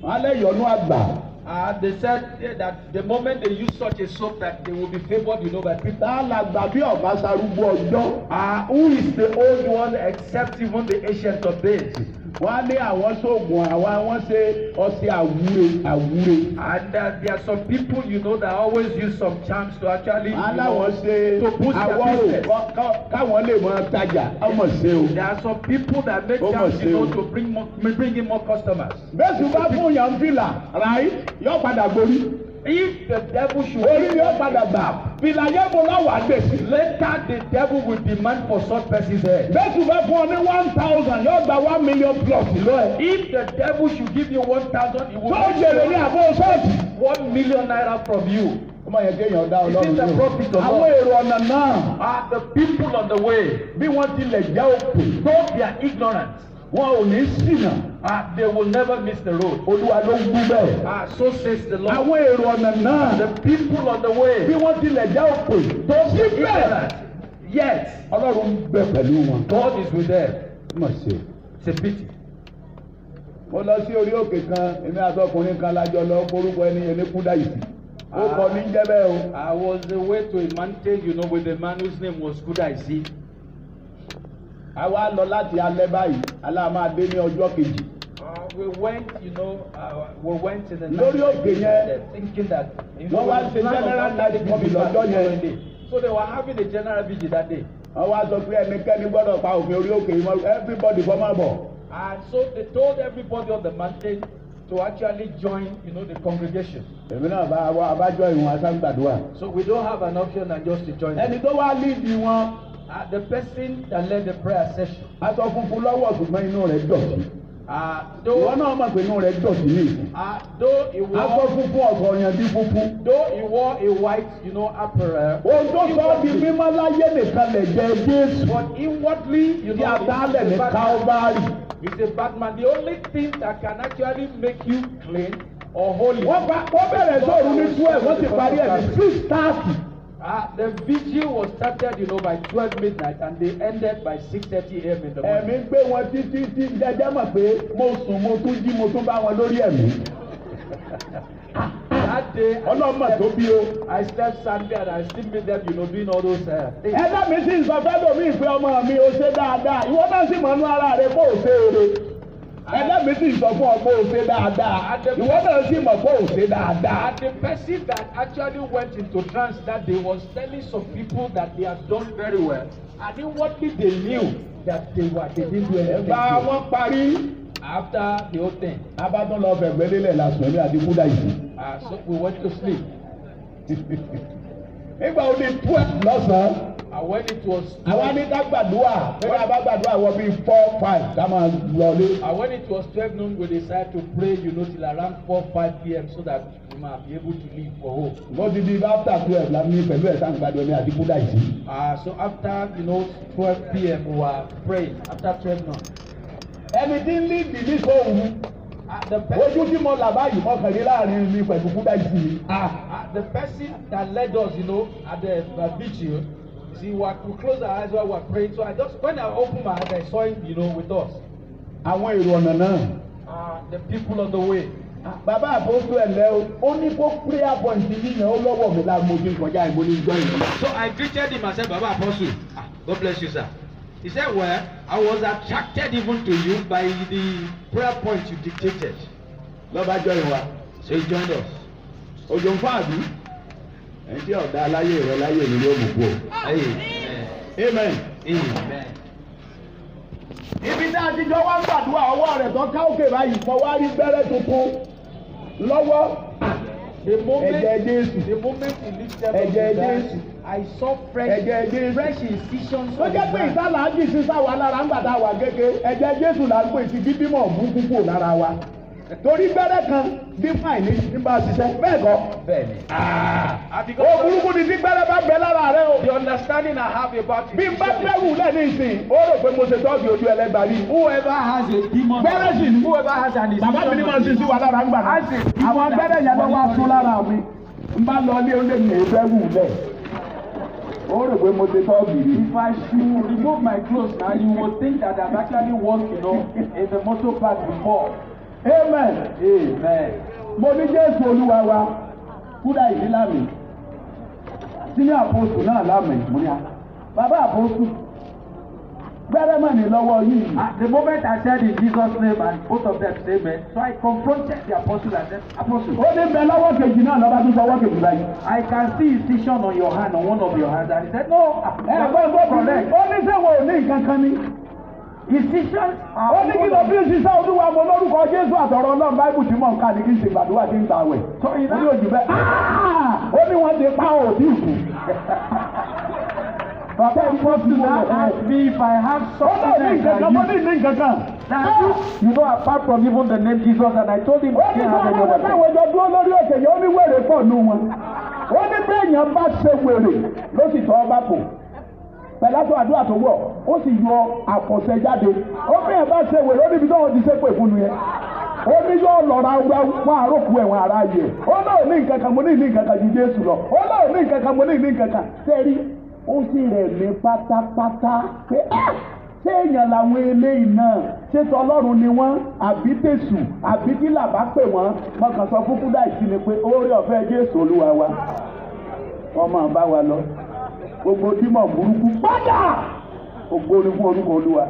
Wọ́n á lẹ́ yọnu àgbà. They said that the moment they use such a soap that they will be favored, by people. Tá a la gbà bí ọ̀bá sarúgbó ọjọ́. Who is the old one except even the ancient of days? Wọ́n á ní àwọn sóògùn àwọn ṣe ọṣẹ àwúre. And there are some people, that always use some charms to actually, Aláwọ̀ ṣe to boost their àwọ̀rò business. káwọn lè mọ tajà ọmọ ṣe o. There are some people that make Oh, charms, must do. to bring in more customers. Bẹ́sù bá fún yàn fìlà ráì yóò padà gorí. If the devil should Orí ni ó padà gbà. Fìlà yẹn mo láwàá gbèsè. later the devil will demand for such person's head. Bẹ́sù bá fún ọ ní 1,000 yóò gba 1 million plus lọ ẹ̀. If the devil should give you 1,000, he will Tó jèrè ní àbọ̀ sọ́ọ̀tì. 1 million naira from you. Ọmọ yẹn kéèyàn dá It is Ọlọ́run the lóhùn. profit of Àwọn God. èrò ọ̀nà náà The people on the way, bí wọ́n tilẹ̀ jẹ́ òpè. though they are ignorant, Wọn ò ní ṣìnà. they will never miss the road. Olúwa ló ń gbú bẹ́ẹ̀. So says the Lord. Àwọn èrò ọ̀nà náà The people on the way, bí wọ́n tilẹ̀ jẹ́ òpè. Tó sí bẹ́ẹ̀. ignorant, yet Ọlọ́run ń bẹ pẹ̀lú wọn. God is with them. Mọ̀ ṣe. It's a pity. Mo lọ sí orí òkè kan, èmi àtọkùnrin kan lájọ lọ forúkọ ẹni Kúdáìsì. Ó kọ ní jẹ́ bẹ́ẹ̀ o. I was away to a mountain, with a man whose name was Kudaisi. Àwa lọ láti alẹ́ báyìí, máa dé ní ọjọ́ kejì. We went, we went in the Lórí òkè yẹn, thinking that, wọ́n wá ṣe general night vigil lọ́jọ́ yẹn. So they were having a general vigil that day. Wọ́n wá sọ pé ẹnikẹ́ni gbọ́dọ̀ pa òfin orí òkè yìí mọ́, everybody kọ́ máa bọ̀. And so they told everybody on the mountain to actually join, the congregation. Èmi náà abájọ ìwọ̀n aṣáǹgbàdúrà. So we don't have an option than just to join Ẹni them. tó wá líìdì wọn, The person that led the prayer session, aṣọ funfun lọ́wọ́ ṣùgbọ́n inú rẹ̀ dọ̀tí. Though ìwọ náà mọ̀ pé inú rẹ̀ dọ̀tí ní ìsìn. though he aṣọ wore funfun ọ̀sọ̀ ọ̀yàn dín funfun. a white, apparel. ohun tó sọ ọ́ di mímọ́ láyé nìkan lè jẹ Jésù. But inwardly, tí a dálẹ̀ ní Calvary. he's a bad man. The only thing that can actually make you clean or holy. wọ́n bẹ̀rẹ̀ sóòrù ní 12 wọ́n ti parí ẹ̀ ní 6:30. The vigil was started, by 12 midnight and they ended by 6:30 a.m. in the morning. ẹ̀mí gbé wọn títí tí jẹjẹ mọ̀ pé mo sùn mo tún jí mo tún bá wọn lórí ẹ̀mí. That day, ọlọ́mọ tó bí o. I slept Sunday and I still made them, doing all those things. ẹ̀dá mi sì ń sọ fẹ́ lómi ìpè ọmọ mi ó ṣe dáadáa ìwọ náà sì mọ̀ nú ara rẹ kó o ṣe eré. ẹ̀dá mi sì ń sọ fún ọ pé o ṣe dáadáa ìwọ náà sì mọ̀ pé o ṣe dáadáa. And the person that actually went into trance that day was telling some people that they had done very well, and inwardly they knew that they didn't do anything. ẹ̀gbá wọn parí. After the whole thing, abátún lọ fẹ̀gbẹ́ lélẹ̀ lásùn ẹ̀mí àdínkúdà yìí. so we went to sleep. nígbà wo ni 12 lọ́sàn-án. And when it was àwa ní ká gbàdúrà pé ká bá gbàdúrà wọ bíi 4-5 ká máa lọlé. And when it was 12 noon, we decided to pray, till around 4-5 p.m. so that we might be able to leave for home. mo ti di after 12 la ní pẹ̀lú ẹ̀ sáà ń gbàdúrà ní àdínkúdà yìí. So after 12 p.m. we were praying. After 12 noon. ẹni tí ń lídì ní sóhun ojú tí mo là báyìí mọ́kànlélá láàrin mi pẹ̀lú kúdà yìí. The person that led us, at the vigil, we closed our eyes while we were praying. So when I opened my eyes, I saw him, with us. àwọn èrò ọ̀nà náà. The people on the way. bàbá àpòsù ẹ̀lẹ́ o ó ní kó prayer point yíyan ó lọ́wọ́ mi láti mo ti ń kọjá ìbò ní ìjọ ìlú. So I greeted him and said, Baba Apostle, God bless you, sir. He said, well, I was attracted even to you by the prayer point you dictated. lọ́ba join wa. So he joined us. òjò ń fún àbí. ẹni tí ọ̀dà aláyé rẹ láyé mi ló mú kú o. Amen. Amen. Amen. ibi tá a ti jọ wá ń gbàdúrà ọwọ́ rẹ̀ tó ká òkè báyìí fọ wá rí gbẹ́rẹ́ tuntun lọ́wọ́. The moment ẹ̀jẹ̀ Jésù. he lifted up ẹ̀jẹ̀ his hands, Jésù. I saw ẹ̀jẹ̀ Jésù. fresh incisions ó on jẹ́ his pé hand. ìsàlàájì sísá wa lára ń gbàdá wa gẹ́gẹ́ ẹ̀jẹ̀ Jésù là ń pè sí bíbímọ burúkú kúrò lára wa torí gbẹ́rẹ́ kan bí fáìní ní bá a ṣiṣẹ́ bẹ́ẹ̀ kọ́. Bẹ́ẹ̀ni. ó burúkú ni tí gbẹ́rẹ́ bá bẹ lára rẹ o. The understanding I have about it. bí n bá bẹ́rù lẹ́ni ìsìn ó rò pé mo ṣe tọ́jú ojú ẹlẹ́gbàá rí. Whoever has a demon. gbẹ́rẹ́ sì ni. Whoever has an bàbá mi ní máa ṣe sí wa lára ń gbà náà. àwọn gbẹ́rẹ́ yẹn ló wá sún lára mi. n bá lọ ilé oúnjẹ mi èé bẹ́rù lẹ̀. ó rò pé mo ṣe tọ́jú rí. If I should remove my clothes now, you would think that I've actually worked, in the motor park before. Amen. Amen. mo ní Jésù Olúwa wa kúdà ìdí lámì sínú àpòsù náà lámì mo ní a bàbá àpòsù gbẹ́rẹ́ mọ̀ ní lọ́wọ́ yìí. The moment I said in Jesus' name and both of them said amen, so I confronted the apostle and said, Apostle, ó ní bẹ lọ́wọ́ kejì náà lọ́ba tún fọwọ́ kejì báyìí. I can see incision on your hand, on one of your hands. And he said, No, gbọ́dọ̀ correct. ó ní sẹ́wọ̀n ò ní nǹkan kan ní. Incisions ó ní kí ló bí ṣiṣẹ́ Olúwa mo lórúkọ Jésù àtọ̀rọ̀ Ọlọ́run báíbù tí mò ń kà ní kí n ṣe gbàdúrà tí ń gbà wẹ̀. So in ó ní òjì bẹ́ẹ̀ ó ní wọ́n ti pa òbí ìkù. Baba Apostle now asked me if I have ó náà ní something nǹkan kan mo ní ní nǹkan kan. apart from even the name Jesus, and I told him, ó ní báwọn ọmọ táwọn ọjọ́ dúró lórí òkè yẹn ó ní wèrè pọ̀ nù wọn. ó ní pé èèyàn bá ṣe wèrè ló sì tọ́ ọ bá pò. pẹ̀látọ́ àdúrà tó wọ̀ ó sì yọ àkọsẹ̀ jáde ó bí ẹ̀ bá ṣe wèrè ó níbi tó wọ́n ti ṣe pé fún un yẹn ó ní yóò lọ́ra wọn àròkù ẹ̀wọ̀n ara yẹ ó náà ní nǹkan kan mo ní nǹkan kan ju Jésù lọ ó náà ní nǹkan kan mo ní nǹkan kan sẹ́rí ó sì rẹ̀ mí pátápátá pé ṣé èèyàn làwọn eléyìí náà ṣé tọlọ́run ni wọ́n àbí tèṣù àbí kí làbá pè wọ́n mọ̀kàn sọ fún kúdà ìsìn ni pé oore ọ̀fẹ́ Jésù Olúwa wa ọmọ bá wa lọ gbogbo dímọ̀ burúkú padà ògbó ni fún orúkọ Olúwa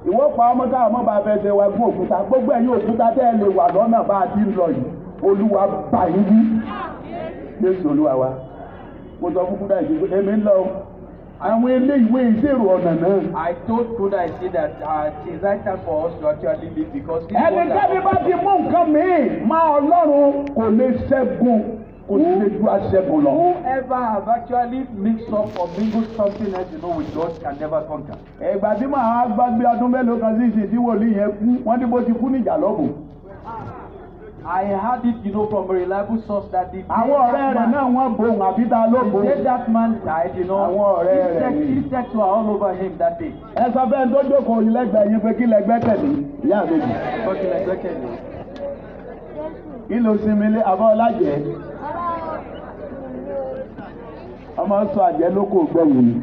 ìwọ pa ọmọ táwọn ọmọ bá fẹ́ ṣe wa fún òkúta gbogbo ẹ̀yin òkúta tẹ́ ẹ lè wà lọ́nà bá a ti ń lọ yìí Olúwa bá yín wí Jésù Olúwa wa mo sọ fún kúdà ìdí pé èmi ń lọ àwọn ilé ìwé ìṣèrò ọ̀nà náà. I told Kuda I said that it is right time for us to actually leave because ẹnikẹ́ni bá ti mú nǹkan mìíràn máa Ọlọ́run kò lè ṣẹ́gun kò sí lè ju aṣẹ́gun lọ. Whoever have actually mixed up or mingled something else, with God can never conquer. Ìgbà tí màá gbàgbé ọdún mélòó kan sí ìsìn tí wòlíì yẹn kú, wọ́n ní bó ti kú níjà lọ́gùn. I heard it, from a reliable source that the Àwọn ọ̀rẹ́ rẹ̀ náà wọ́n bohùn àbí ta ló bohùn. the day that man died, Àwọn ọ̀rẹ́ rẹ̀ ni. insects were all over him that day. Ẹ sọ fẹ́ tó jókòó yìí lẹ́gbẹ̀ẹ́ yín pé kí lẹ́gbẹ́ tẹ̀lé ìyá mi. Kí ló sinmi lé àbọ̀ ọlájẹ́? Ọmọ sọ àjẹ́ ló kò gbẹ̀yìn ni.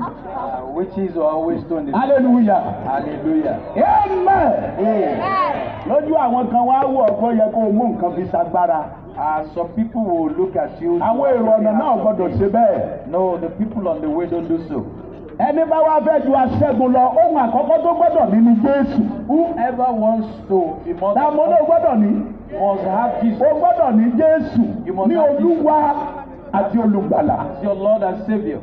Witches are always stoned. Hallelujah. Hallelujah. Amen. Lójú àwọn kan wá wọ̀ ọ̀pọ̀ yẹ kó o mú nǹkan fi ṣagbára. Some people will look at you. Àwọn èrò ọ̀nà náà gbọ́dọ̀ ṣe bẹ́ẹ̀. No, the people on the way don't do so. Ẹni bá wá fẹ́ ju aṣẹ́gun lọ, ohun àkọ́kọ́ tó gbọ́dọ̀ ní ni Jésù. Whoever wants to be more than Táwọn ló gbọ́dọ̀ ní. must have Jesus Ó gbọ́dọ̀ ní Jésù ní Olúwa àti Olùgbàlà. as your Lord and Savior.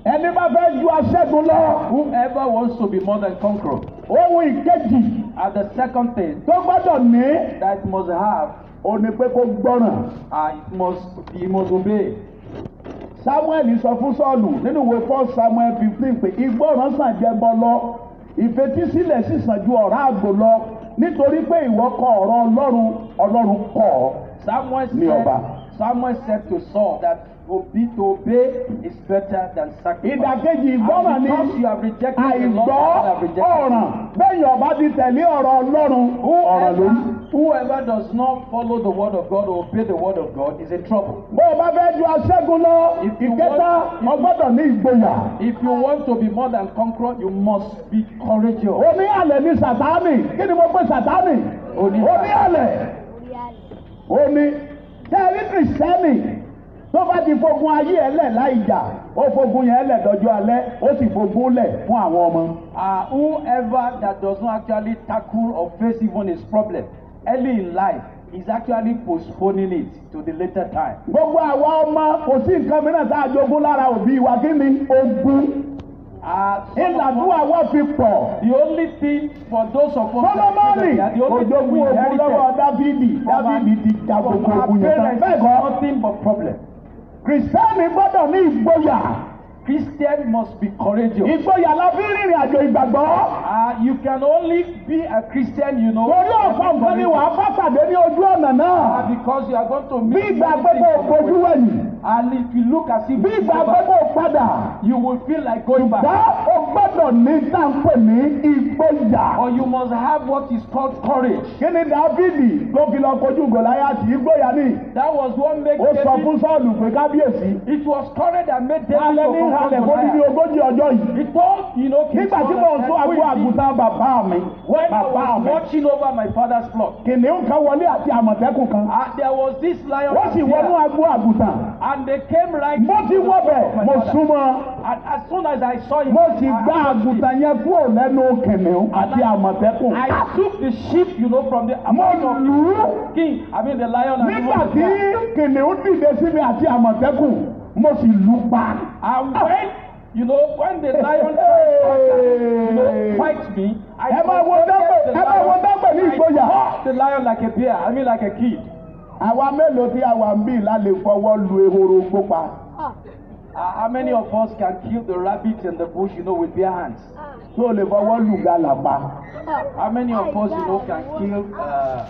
Ẹni bá fẹ́ ju aṣẹ́gun lọ. Whoever wants to be more than conqueror. Ohun ìkejì And the second thing tó gbọ́dọ̀ ní. that it must have, Ó ní pé kó gbọ́ràn. he must obey. Samuel sọ fún Sọ́ọ̀lù nínú ìwé 1 Samuel 15 pé ìgbọ́ràn sàn jẹ́ bọ́ lọ ìfetísílẹ̀ sì sàn ju ọ̀rá àgbò lọ nítorí pé ìwọ kọ ọ̀rọ̀ Ọlọ́run Ọlọ́run kọ̀ ọ́ ní ọba. Samuel said to Saul that to obey is better than sacrifice. Ìdàkejì ìgbọ́ràn ni And because you have rejected the àìgbọ́ Lord, you have rejected ọ̀ràn bẹ́ẹ̀ ọba ti tẹ̀lé ọ̀rọ̀ Ọlọ́run ọ̀ràn lórí. Whoever does not follow the word of God or obey the word of God is in trouble. Bó o bá fẹ́ ju aṣẹ́gun lọ ìkẹta o gbọ́dọ̀ ní ìgboyà. If you want to be more than conqueror, you must be courageous. Oní àlẹ́ ni Sàtánì. Kí ni mo pè Sàtánì? Oní àlẹ́. Oní tẹ́rí kìrìsìtẹ́nì tó bá ti fogun ayé ẹ̀ lẹ̀ láì jà ó fogun yẹn lẹ̀ dọjọ́ alẹ́ ó sì fogun lẹ̀ fún àwọn ọmọ. Whoever that does not actually tackle or face even his problem early in life is actually postponing it to the later time. Gbogbo àwa ọmọ kò sí nǹkan mìíràn tá a jogún lára òbí wa kí ni ogun. Ìlàdúrà wa fi pọ̀. The only thing for those of us Sọ́lọ́mọ́nì that the only thing òjògùn we ogun inherited lọ́wọ́ Dáfídì ti ja from gbogbo our ogun yẹn tán. parents Bẹ́ẹ̀ is kọ́ nothing but problem. Kìrìsìtẹ́nì gbọ́dọ̀ ní ìgboyà. Christian must be courageous. Ìgboyà la fi rìnrìn àjò ìgbàgbọ́. You can only be a Christian, Torí ọ̀pọ̀ nǹkan ni wàá bá pàdé ní ojú ọ̀nà náà. because you are going to Bí meet ìgbà gbogbo fojú wẹ̀yìn. and if you look as if Bí ìgbà gbogbo padà. you will feel like going back. Dá o gbọ́dọ̀ ní táǹpẹ̀ ní ìgboyà. Or you must have what is called courage. Kí ni Dáfídì tó fi lọ kojú Gòláyátì ìgboyà ni? That was what made Ó sọ David. fún Sọ́ọ̀lù pé kábíyèsí. It was courage that made David Alẹ́ ní to ìhàlẹ̀ confront kó ní Goliath. ogójì ọjọ́ yìí. He told, King Nígbà tí Saul mò ń that, sọ "Who àgbo is this?" àgùntàn bàbá mi. When I Bàbá was mi. watching over my father's flock, Kìnìún kan wọlé àti àmọ̀tẹ́kùn kan. there was this lion Wọ́n sì wọnú there, agbo àgùntàn. and they came right Mo ti into the wọ́ bẹ̀, flock of my mo father. súnmọ́. And as soon as I saw him, Mo sì I gbá àgùntàn yẹn kúrò lẹ́nu kìnìún àti àmọ̀tẹ́kùn. I took the sheep, from the Mo mouth of lù ú. the king. The lion and Nígbà even the tí bear. kìnìún dìde sí mi àti àmọ̀tẹ́kùn, mo sì lù ú pa. And when the lion fights me, Ẹ máa wo dágbẹ̀ ní ìgboyà. the lion like a bear, like a kid. Àwa mélòó tí a wà ń bí la lè fọwọ́ lu ehoro gbópa? How many of us can kill the rabbit in the bush, with bare hands? Tó o lè fọwọ́ lu gàlà pa. How many of us, can kill,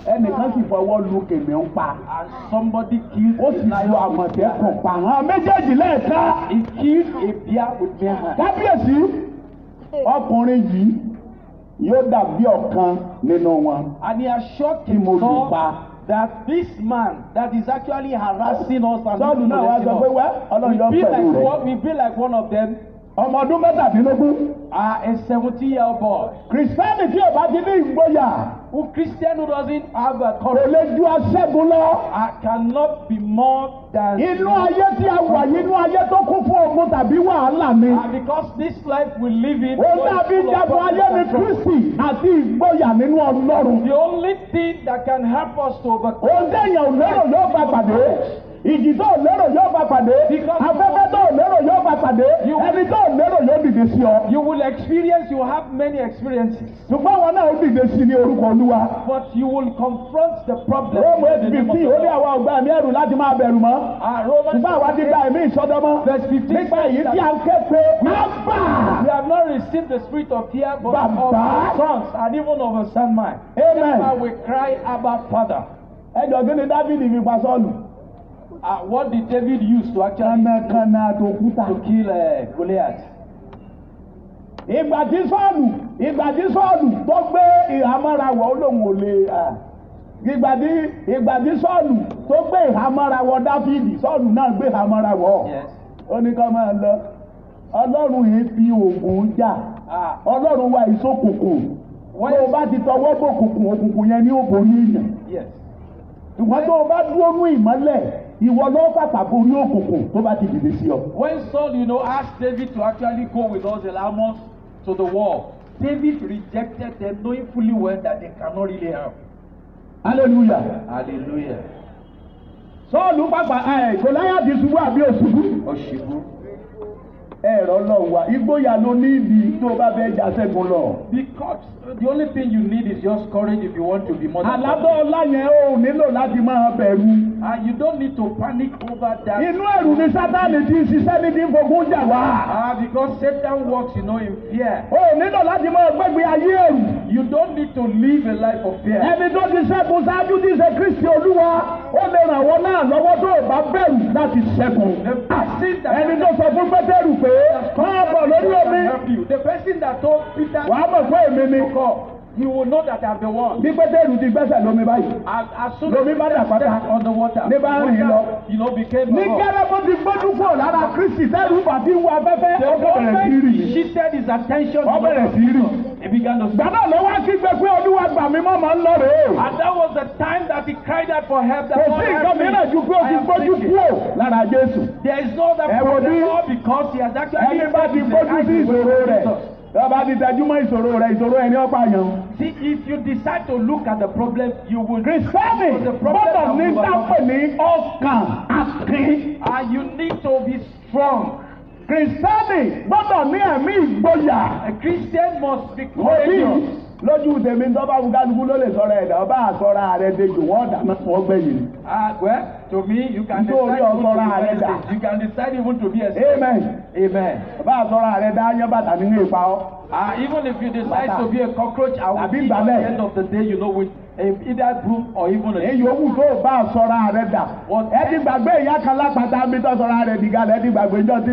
Ẹnìkan sì fọwọ́ lu kìnìún pa. and somebody killed Ó a sì lu lion? àmọ̀tẹ́kùn pa. Àwọn méjèèjì lẹ́ẹ̀kan. He killed a bear with bare hands. Kábíyèsí, ọkùnrin yìí yóò dàbí ọ̀kan nínú wọn. And he assured Tí mo him lù pa. that this man that is actually harassing us and Sọ́ọ̀dù náà wá sọ pé wẹ́ Ọlọ́run yóò pẹ̀lú rẹ̀. we be like one of them, Ọmọ ọdún mẹ́tàdínlógún. a 17-year-old boy. Kìrìsìtẹ́nì tí ò bá ti ní ìgboyà Who Christian who doesn't have a kò courage lè ju aṣẹ́gun lọ. cannot be more than. Inú ayé tí a wà yìí, inú ayé tó kún fún ogun tàbí wàhálà ni. And because this life we live in, Ó dàbí jagun ayé ní Kristi àti ìgboyà nínú Ọlọ́run. the only thing that can help us to overcome Ohun téèyàn ò lérò yóò bá pàdé. ìjì tó lérò yóò bá pàdé afẹ́fẹ́ tó lérò yóò bá pàdé ẹni tó lérò yóò dìde sí ọ. You will experience, you have many experiences. ṣùgbọ́n wọn náà ó dìde sí ní orúkọ Olúwa. But you will confront the problem. Róòmù 8:15 ó ní àwa ọgbà ẹ̀mí ẹ̀rù láti máa bẹ̀rù mọ́. ṣùgbọ́n àwa ti gba ẹ̀mí ìsọdọmọ. Verse 15. nípa èyí tí a ń ké pé Abba. We have not received the spirit of fear, but Baba. of our sons and even of a son mind. Amen. That's why we cry, Abba, Father. ẹjọ́ kí ni Dáfídì fi pa Sọ́ọ̀lù. What did David use to actually kànnàkànnà àtòkúta. to kill Goliath? ìgbà tí Sọ́ọ̀lù tó gbé ìhámọ́ra wọ̀ ó lóun ò lè. ìgbà tí Sọ́ọ̀lù tó gbé ìhámọ́ra wọ̀ Dáfídì Sọ́ọ̀lù náà gbé ìhámọ́ra wọ̀. Yes. ó ní ká máa lọ. Ọlọ́run yìí fi oògùn jà. Ọlọ́run wa ìsókùnkùn. When tó o bá ti tọwọ́ bò òkùnkùn yẹn ní ó borí èèyàn. yes. ṣùgbọ́n tó o bá dúró nú ìmọ́lẹ̀ ìwọ ló pàpà borí òkùnkùn tó bá ti dìde sí ọ. When Saul, asked David to actually go with all the armors to the war, David rejected them, knowing fully well that they cannot really help. Hallelujah. Hallelujah. Sọ́ọ̀lù pàpà Gòláyátì ṣubú àbí òṣùbú. Oshibu. Ẹ̀rọ lọ́wọ́ wa ìgboyà ló ní ibi tó o bá fẹ́ jà ṣẹ́gun lọ. Because the only thing you need is just courage if you want to be more than Àlábọ̀ ọlá yẹn ò nílò láti máa bẹ̀rù. And you don't need to panic over that. Inú ẹ̀rù ni Sátánì ti ń ṣiṣẹ́ ní ti ń fogún jà wá. Because Satan works, in fear. O ò nílò láti máa gbégbé ayé ẹ̀rù. You don't need to live a life of fear. Ẹni tó ti ṣẹ́gun ṣáájú ti ṣe Kristi Olúwa, ó lè ràn wọ́n náà lọ́wọ́ tó o bá bẹ̀rù láti ṣẹ́gun. Ẹni tó sọ fún Pétérù pé máa bọ̀ lórí omi. The person that told Peter, Wàá mọ̀ pé èmi ni. he will know that I'm the one. Bí Pétérù ti gbẹ́sẹ̀ lómi báyìí. As soon Lomi as bá dà he pátá. stepped on the water, Ní bá rìn lọ. became Ní a rock. kẹ́lẹ́ bó ti gbójú kúrò lára Kristi tẹ́lú bàtí wọ afẹ́fẹ́. The Ó bẹ̀rẹ̀ sí moment rì. he shifted his attention Ó bẹ̀rẹ̀ sí rì. he began to Gbà náà ló wá kígbe pé Olúwa gbà mí mọ́ máa ń lọ rèé. And that was the time that he cried out for help. That Kò Lord sí help nǹkan me. mìíràn ju pé o I ti am gbójú sinking. kúrò lára Jésù. There is no other Ẹ wo problem bí- all because he has actually Ẹni bá ti gbójú sí ìṣòro rẹ̀. Lọ́ba ti tẹjú mọ́ ìṣòro rẹ̀, ìṣòro ẹni ọ̀pá yẹn. See, if you decide to look at the problem, you will Kìrìsìtẹ́nì the problem gbọ́dọ̀ ní that will dápẹ́ ní ọkàn akin. and you need to be strong. Kìrìsìtẹ́nì gbọ́dọ̀ ní ẹ̀mí ìgboyà. A Christian must be Òbí courageous. lójú tèmi tó bá wúkálukú ló lè sọ̀rọ̀ ẹ̀dá ọba àsọ̀rọ̀ ààrẹ dejò wọ́n dáná wọ́n gbẹ̀yìn. Well, to me, you can Nítorí decide even to ọ̀sọ́ra be rẹ̀ dà. a You can decide even to be a slave. Amen. Amen. Ọba àsọ̀rọ̀ ààrẹ dá yán bàtà nínú ipa ọ́. Even if you decide to be a cockroach, I will Tàbí see at the ìgbálẹ̀. end of the day, with either broom or even a Èyí òwú tó bá àsọ̀rọ̀ ààrẹ dà. Ẹ ti gbàgbé ìyá kan lápáta bí tó sọ̀rọ̀ ààrẹ dìgalẹ̀ ẹ ti gbàgbé ìjọ tí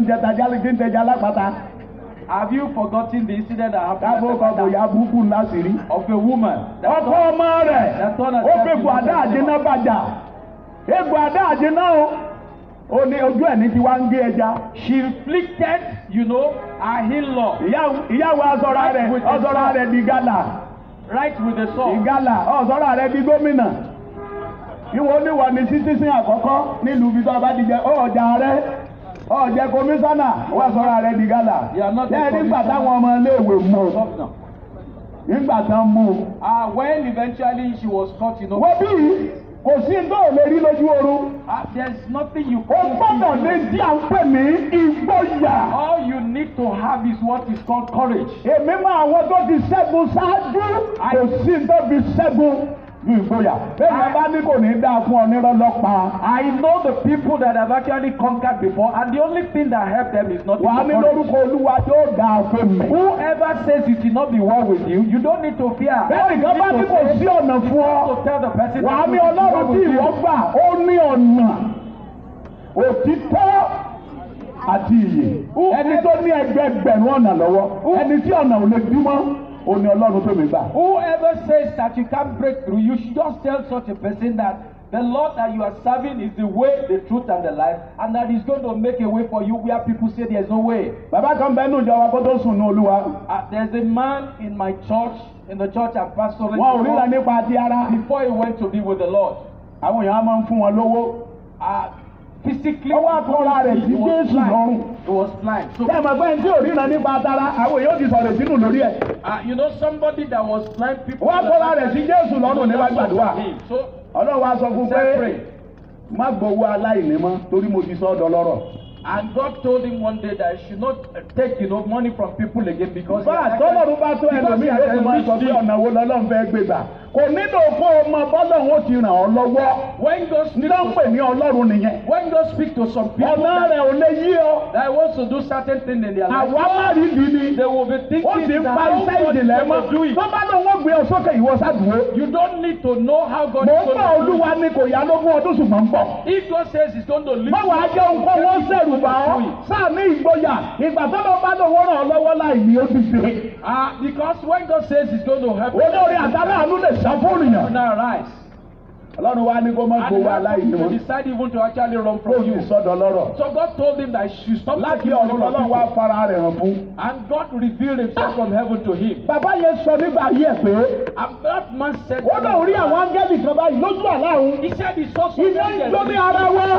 ń tẹja lápáta. Have you forgotten the incident that Káfó happened kọ̀ọ̀kọ̀ ya burúkú ńlá sí rí. of a woman? that Ọkọ ọmọ rẹ̀ ó fi egbò àdá àjẹná bàjá. Egbò àdá àjẹná o. Ó ní ojú ẹ̀ ní ti wá ń gé ẹja. She inflicted, her in-law Ìyàwó asọ̀rọ̀ rẹ̀ di gálà. right with the sword. Ìgálà ọ̀sọ́rọ̀ rẹ̀ di gómìnà. Ìwọ oníwọ̀ ni citizen àkọ́kọ́ nílùú ibi tó ọba ti jẹ ọjà rẹ̀. Ọ̀jẹ̀ kọmíṣánná wọ́n sọ̀rọ̀ rẹ̀ di gálà. You are not a Lẹ́yìn nígbà commissioner. táwọn ọmọ iléèwé mú. Stop now. Nígbà tán mú. When eventually she was caught, Wọ́n bí kò sí tó ò lè rí lójú oorun. there's nothing you O gbọ́dọ̀ can ní tí a ń pè ní ìgboyà. All you need to have is what is called courage. Èmi mọ àwọn tó ti ṣẹ́gun ṣáájú. Kò sí tó fi ṣẹ́gun ju ìgboyà. Bẹ́ẹ̀ni bá ní kò ní dáa fún ọ nírọ́lọ́pàá. I know the people that have actually conquered before, and the only thing that helped them is not Wàá ní lórúkọ Olúwa yóò dáa fún mi. Whoever says it will not be well with you, you don't need to fear. Bẹ́ẹ̀ni kan bá ní kò sí ọ̀nà fún ọ. To tell the person Wàá that ní it will be well Ọlọ́run tí with ìwọ you. gbà ó ní ọ̀nà òtítọ́ àti ìyè. Ẹni tó ní ẹgbẹgbẹ̀rún ọ̀nà lọ́wọ́. Ẹni tí ọ̀nà ò lè dí mọ́. Ó ní Ọlọ́run tó mi gbà. Whoever says that you can't break through, you should just tell such a person that the Lord that you are serving is the way, the truth, and the life, and that He's going to make a way for you where people say there's no way. Bàbá kan bẹ́ẹ̀ nù jọ wa kó tó sùn ní Olúwa. There's a man in my church, in the church I'm pastoring, Wọn ò ríra nípa ti ara. before he went to be with the Lord. Àwọn èèyàn á máa ń fún wọn lówó. Physically, Ó wá kọ́ra rẹ̀ sí Jésù lọ́rùn. He was blind. So, Ṣé ẹ mọ̀ pé ẹni tí ò ríra nípa tara àwọn èèyàn ti sọ̀rọ̀ sínú lórí ẹ̀. somebody that was blind, people. Ó wá kọ́ra rẹ̀ sí Jésù lọ́rùn ní wàá gbàdúrà. So, Ọlọ́run wa sọ fún pé má gbowó aláìní mọ́ torí mo ti sọ ọ́ dọlọ́rọ̀. And God told him one day that he should not take, money from people again because bá àtọ́lọ́run bá tó ẹlòmíì ló ti máa sọ pé ọ̀nà wo lọ́lọ́run fẹ́ gbé gbà kò nílò kó o mọ bọ́lọ́run ó ti ràn ọ́ lọ́wọ́. When God speaks ló ń pè ní ọlọ́run nìyẹn. When God speaks to some people ọ̀nà rẹ̀ ò lè yí ọ. that wants to do certain things in their life, àwa má rí di ni. they will be ó thinking sì ń that pa how iṣẹ́ God is ìjìnlẹ̀ going mọ́. to do it. tó bá lóun ó gbé ọ sókè ìwọ sádùúró. You don't need to know how God mò is ń going bọ̀ to do olúwa it. ni kò yá lógún ọdún ṣùgbọ́n ń bọ̀. If God says he's going to leave báwo á jẹ́ nǹkan wọ́n ṣẹ̀rù bá ọ́ sáà ní ìgboyà ìgbà tó lọ bá lòun ràn ọ́ lọ́wọ́ láì ní ó ti ṣe. Because when God says he's going to help you, olórí àtàláàánú lè sá fóònù you yàn. now rise. ọlọ́run wa ní kó má And gbowó aláìní you mọ́. decide even to actually run kó from o you. sì sọ́dọ̀ lọ́rọ̀. So God told him that he should stop láti taking ọ̀run money from lọ́lọ́run wá people. fara rẹ̀ hàn fún. And God revealed himself from heaven to him. bàbá yẹn sọ nígbà ayé ẹ̀ pé And that man said, ó náà rí àwọn áńgẹ́lì kan báyìí lójú àlá òun. he said he saw some iná ń jó ní ara wọn.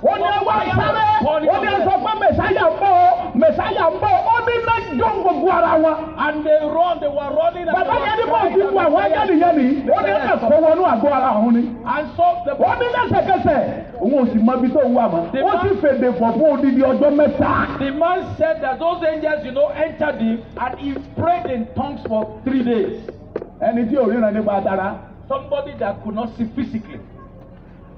ó ní ẹwà sáré. ó ní ẹsọ pé mẹsáyà ń bọ̀ ọ́ mẹsáyà ń bọ̀ ó ní iná jó gbogbo ara wọn. And they were running. And bàbá they yẹn ní were bọ́ọ̀ ti bu àwọn áńgẹ́lì yẹn ni. ó ní ẹ̀kọ́ wọnú àgọ́ ara òun ni. And so the ó ní lẹ́sẹ̀kẹsẹ̀ òun ò sì mọ ibi tó ń wà mọ́. ó sì fèdè fọ̀ fún odidi ọjọ́ mẹ́ta. The man said that those angels, entered him and he prayed in tongues for 3 days. ẹni tí ò ríran nípa tara. Somebody that could not see physically.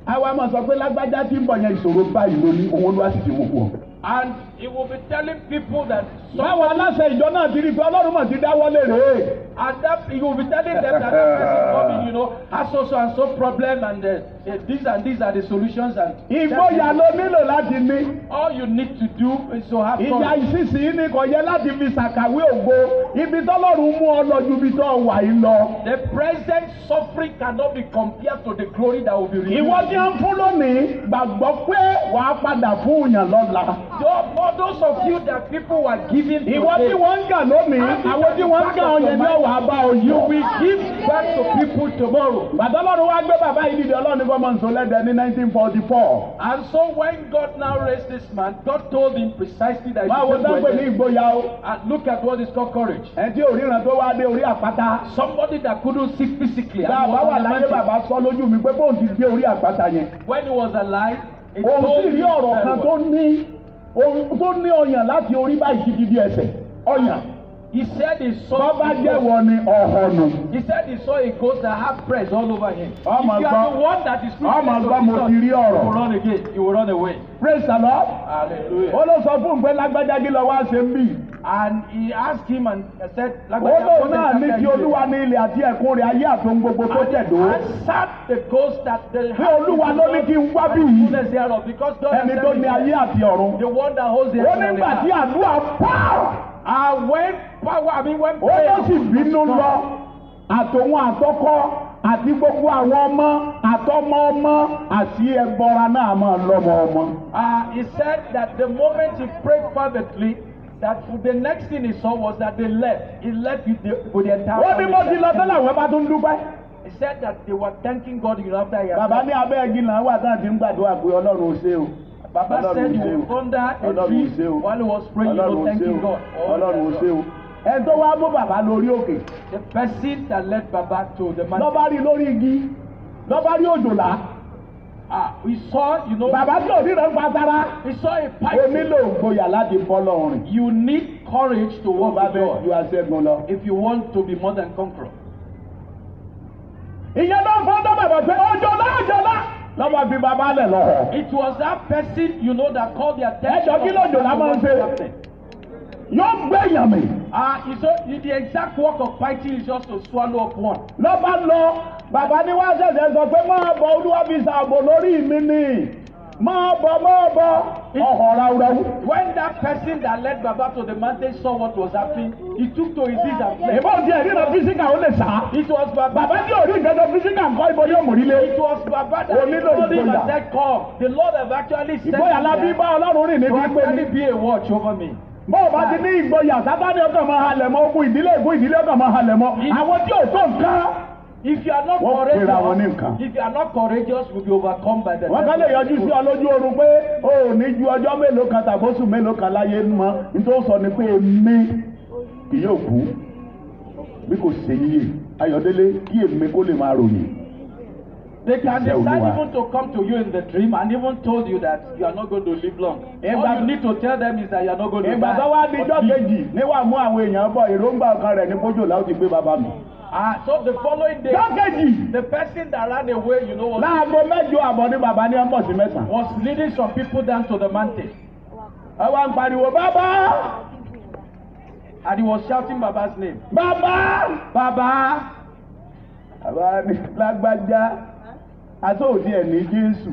àwa máa sọ pé lágbájá tí ń bọ̀ yẹn ìṣòro báyìí lóní òun ló wá sì ti mú fún ọ. And he will be telling people that báwo aláṣẹ ìjọ náà ti rí i pé ọlọ́run mọ̀ ti dáwọ́lé rèé. and that he will be telling them that that person coming, has so and so problem and these and these are the solutions and ìgboyà ló nílò láti ní. all you need to do is to have ìjà courage. ìsinsìnyí ni kò yẹ láti fi ṣàkàwé ògo ibi tọ́lọ́run mú ọ lọ ju ibi tó wà yìí lọ. The present suffering cannot be compared to the glory that will be revealed. ìwọ tí ń fún lónìí gbàgbọ́ pé wàá padà fún òyàn lọ́la. For those of you that people were giving ìwọ tí today, wọ́n ń gà lónìí àwọn tí wọ́n ń gà ọ̀yẹ́ ní ọ̀wà bá ọ you yìí. will give back to people tomorrow. bàtọ́lọ́run wá gbé bàbá yìí dìde ọlọ́run kọ́ mọ̀ nsọ́lẹ́dẹ̀ ní 1944. And so when God now raised this man, God told him precisely that máa wo dáńpẹ́ ní he should ìgboyà o. and look at what is called courage. ẹ̀ tí òríran tó wá dé orí àpáta. Somebody that couldn't see physically. And bàbá was wà on the láyé mountain. bàbá sọ lójú mi pé bóun ti gbé orí àpáta yẹn. When he was alive, he òun told sì me rí ọ̀rọ̀ kan tó ní ọyàn láti orí báyìí títí di ẹsẹ̀ ọyàn. he said he saw bọ́bá jẹ́wọ́ ni ọ̀họ̀nù. he said he saw a ghost that had press all over him. Oh my If you God. are the one that is Oh my to God, the mo sun, ti rí you ọ̀rọ̀. will run again. You will run away. praise the lord. Hallelujah. ó ló sọ fún un pé lágbájá kí lọ wá ṣe ń bì. And he asked him and said, ó lóun náà ní kí olúwa ní ilẹ̀ àti ẹ̀kún rẹ̀ ayé àtòun gbogbo tó tẹ̀dó. answered the ghost that the pé olúwa ló ní kí n wá bí yìí. fullness thereof, because God has ẹni tó sent ní ayé me, àti ọ̀run. the one that holds the ó heaven and the nígbà tí earth. àdúrà pọ̀. When ó ló prayer sì bínú lọ àtòun àtọkọ àti gbogbo àwọn ọmọ àtọmọ ọmọ àti ẹbọra náà máa lọmọ ọmọ. he said that the moment he prayed fervently, that the next thing he saw was that they left. He left with the entire ó ní mo ti lọ family. tẹ́lẹ̀ àwọn bá tún dúpẹ́. He said that they were thanking God after he had bàbá left. ní abẹ́ igi náà wà táà ti ń gbàdúrà pé ọlọ́run ó ṣe o. Baba said he was under a ọlọ́run ó tree ṣe o. while he was praying, ọlọ́run ó ṣe thanking o. God. ọlọ́run ó ṣe o. ẹ tó wá mú bàbá lórí òkè. The person that led Baba to the man. lọ́ba rí lórí igi lọ́ba rí òjòlá. We saw, bàbá tí òní rẹ̀ ń pa sára. we saw a o pipe. nílò ìgboyà láti bọ́ lọ́rùn. You need courage to walk bá with bẹ God ju aṣẹ́gun lọ. if you want to be more than conqueror. ìyẹn náà fọ́n bàbá pé òjòlá lọ́ba fi bàbá lẹ̀ lọ́họ̀. It was that person, that called the attention. ẹjọ́ kí lójò la máa ń ṣe. yóò gbé èèyàn mi. The exact work of fighting is just to swallow up one. lọ́ba lọ bàbá ní wá ṣẹ̀ṣẹ̀ sọ pé máa bọ olúwa fi ṣàbò lórí mi ni máa bọ ọ̀họ̀ ráúráú. When that person that led Baba to the mountain saw what was happening, he took to his knees and fled. ìbọn ti ẹ̀rí náà físíkà ó lè sá. It was Baba. bàbá tí ò rí ìgbẹ́jọ́ físíkà ń kọ́ ibo yóò mú nílé. It was Baba that O nílò told him ìgboyà. and said, "Come." The Lord have actually sent ìgboyà la fi me bá ọlọ́run rìn to níbi pé actually be a watch over me. bó o bá ti ní ìgboyà sátani ọkàn máa halẹ̀ mọ́ ogun ìdílé ọkàn máa halẹ̀ mọ́ àwọn tí ò tó nǹkan. If you are not Wọ́n pera wọn ní nǹkan. courageous, if you are not courageous, you will be overcome by the wọ́n kàn lè yọjú sí ọ lójú oorun pé o ò ní ju ọjọ́ mélòó kan tàbóṣù mélòó kan láyé mọ́ nítorí sọ ni pé èmi kì yóò kú bí kò ṣe yíyè Ayọ̀délé kí èmi kó lè máa ròyìn. They can Iṣẹ́ decide Olúwa. even to come to you in the dream and even told you that you are not going to live long. All Ìgbà- you need to tell them is that you are not going to ìgbà die. tó wá dijọ́ But live. kejì níwà mú àwọn èèyàn bọ̀ èròǹgbà ọkàn rẹ̀ ní kójò láwọn ti gbé bàbá mi. So the following day, Jọ́ kejì the person that ran away, you know, láago mẹ́jọ àbọ̀ ní bàbá ní ọmọ sí mẹ́sàn-án. was leading some people down to the mountain. ẹ wá ń pariwo bàbá And he was shouting Baba's name. bàbá Baba! bàbá ní lágbájá aṣọ́òdì ẹ̀ ní Jésù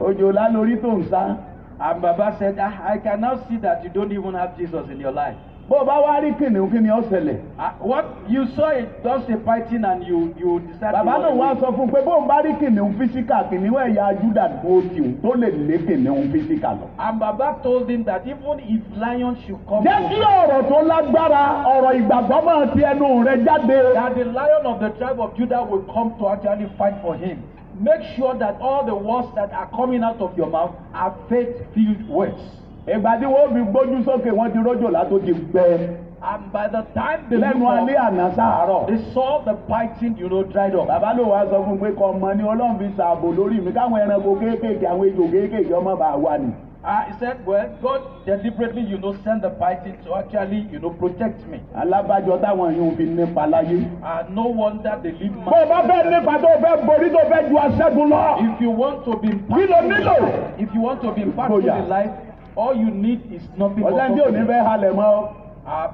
òjò lálórí tó ń sá. And Baba said, I can now see that you don't even have Jesus in your life. bó o bá wá rí kìnìún kí ni ó ṣẹlẹ̀. What you saw it just a fighting and you decided bàbá to náà wá run away. sọ fún un pé bóun bá rí kìnìún físíkà kìnìún ẹ̀yà Júdà tó tìun tó lè lé kìnìún físíkà lọ. And Baba told him that even if lions should come jẹ́ kí to ọ̀rọ̀ tó lágbára ọ̀rọ̀ ìgbàgbọ́ máa ti ẹnu rẹ jáde. that the lion of the tribe of Judah will come to actually fight for him. Make sure that all the words that are coming out of your mouth are faith-filled words. ìgbà tí wọ́n fi gbójú sókè wọ́n ti rójò látó ti gbẹ. And by the time they lẹ́nu looked alẹ́ up, àná sáàárọ̀. they saw the fighting, dried up. bàbá ló wá sọ fún un pé kọ́ ọmọ ní Ọlọ́run fi ṣààbò lórí mi káwọn ẹranko kéékèèké àwọn ejò kéékèèké ọmọ bá wà ní. He said, well, God deliberately, send the fighting to actually, protect me. alábàjọ táwọn yìí ń fi nípa láyé. And no wonder they live bó o bá fẹ́ nípa tó o fẹ́ borí tó o fẹ́ ju aṣẹ́gun lọ. If you want to be kí ló nílò. if you want to be impactful Gbóyà. in life, all you need is nothing but ọ̀sẹ̀ tí ò ní confidence. fẹ́ halẹ̀ mọ́.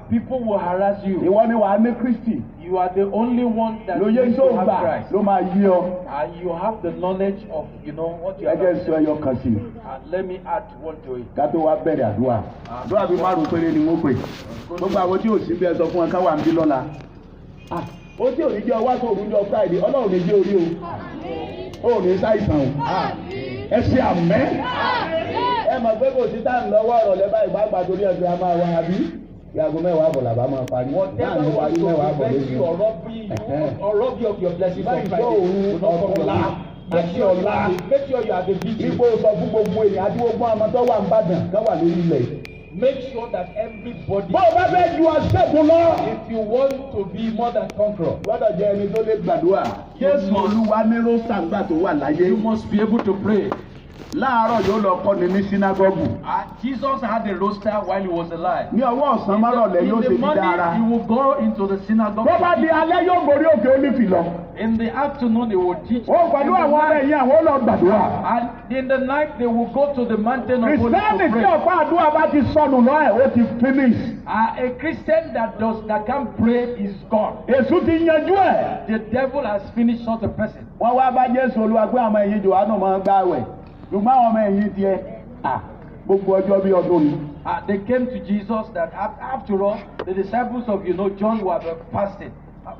People will harass you. ìwọ ni wàá ní Kristi. You are the only one that lóye needs tó to have gbà Christ. ló máa yí ọ. And you have the knowledge of, what you ẹ have. jẹ́ sọ ẹyọ kan sí i. And let me add one to it. ká tó wá bẹ̀rẹ̀ àdúrà. àdúrà bíi márùn péré ni wọ́n pè. gbogbo àwọn tí ò sí bí ẹ sọ fún ẹ ká wà ń bí lọ́la. ó tí ò ní jẹ́ ọwá tó òun jọ Friday Ọlọ́run ní jẹ́ orí o. ó ní ṣàìsàn o. ẹ ṣe àmẹ́. ẹ mọ̀ pé kò sí táà ń lọ́wọ́ ọ̀rọ̀ lẹ́bàá ìgbàgbà torí ẹgbẹ́ a máa wá àbí. ìyàgò mẹ́wàá àbọ̀ làbá máa parí. Whatever láàrin parí wants to mẹ́wàá àbọ̀ prevent you lórí. or rob you of your blessings on báyìí tó Friday, òun do not come ọ̀tọ̀lá your Make àti sure ọ̀la. you are the vigil. nígbò sọ fún gbogbo èèyàn àti gbogbo ọmọ tó wà ń bàdàn ká wà lórí ilẹ̀. Make sure that everybody, bó o bá fẹ́ ju aṣẹ́gun lọ. if you want to be more than conqueror, gbọ́dọ̀ jẹ́ ẹni tó lè gbàdúrà. Jésù Olúwa ní rósàgbà tó wà láyé. you must be able to pray. láàárọ̀ yóò lọ kọ́ni ní sínágọ́gù. Jesus had a roster while he was alive. ní ọwọ́ ọ̀sán márọ̀lẹ́ yóò ṣe In the bí morning, dára. he will go into the synagogue. bó bá di alẹ́ yóò gorí òkè Ólífì lọ. In the afternoon, he will teach. ó pẹ̀lú In the àwọn ọmọ night- ẹ̀yìn àwọn ó lọ gbàdúrà. And in the night, they will go to the mountain of Olives kìrìsìtẹ́nì to tí pray. ọ̀pá àdúrà bá ti sọnù lọ ẹ̀ ó ti finish. A Christian that can't pray is gone. èṣù ti yanjú ẹ̀. The devil has finished such a person. wọ́n wá bá Jésù Olúwa pé àwọn ẹ̀yìn Jòhánù máa ń gbààwẹ̀. ṣùgbọ́n àwọn ọmọ ẹ̀yìn tiẹ̀ gbogbo ọjọ́ bí ọdún ni. They came to Jesus that after all, the disciples of John were fasting.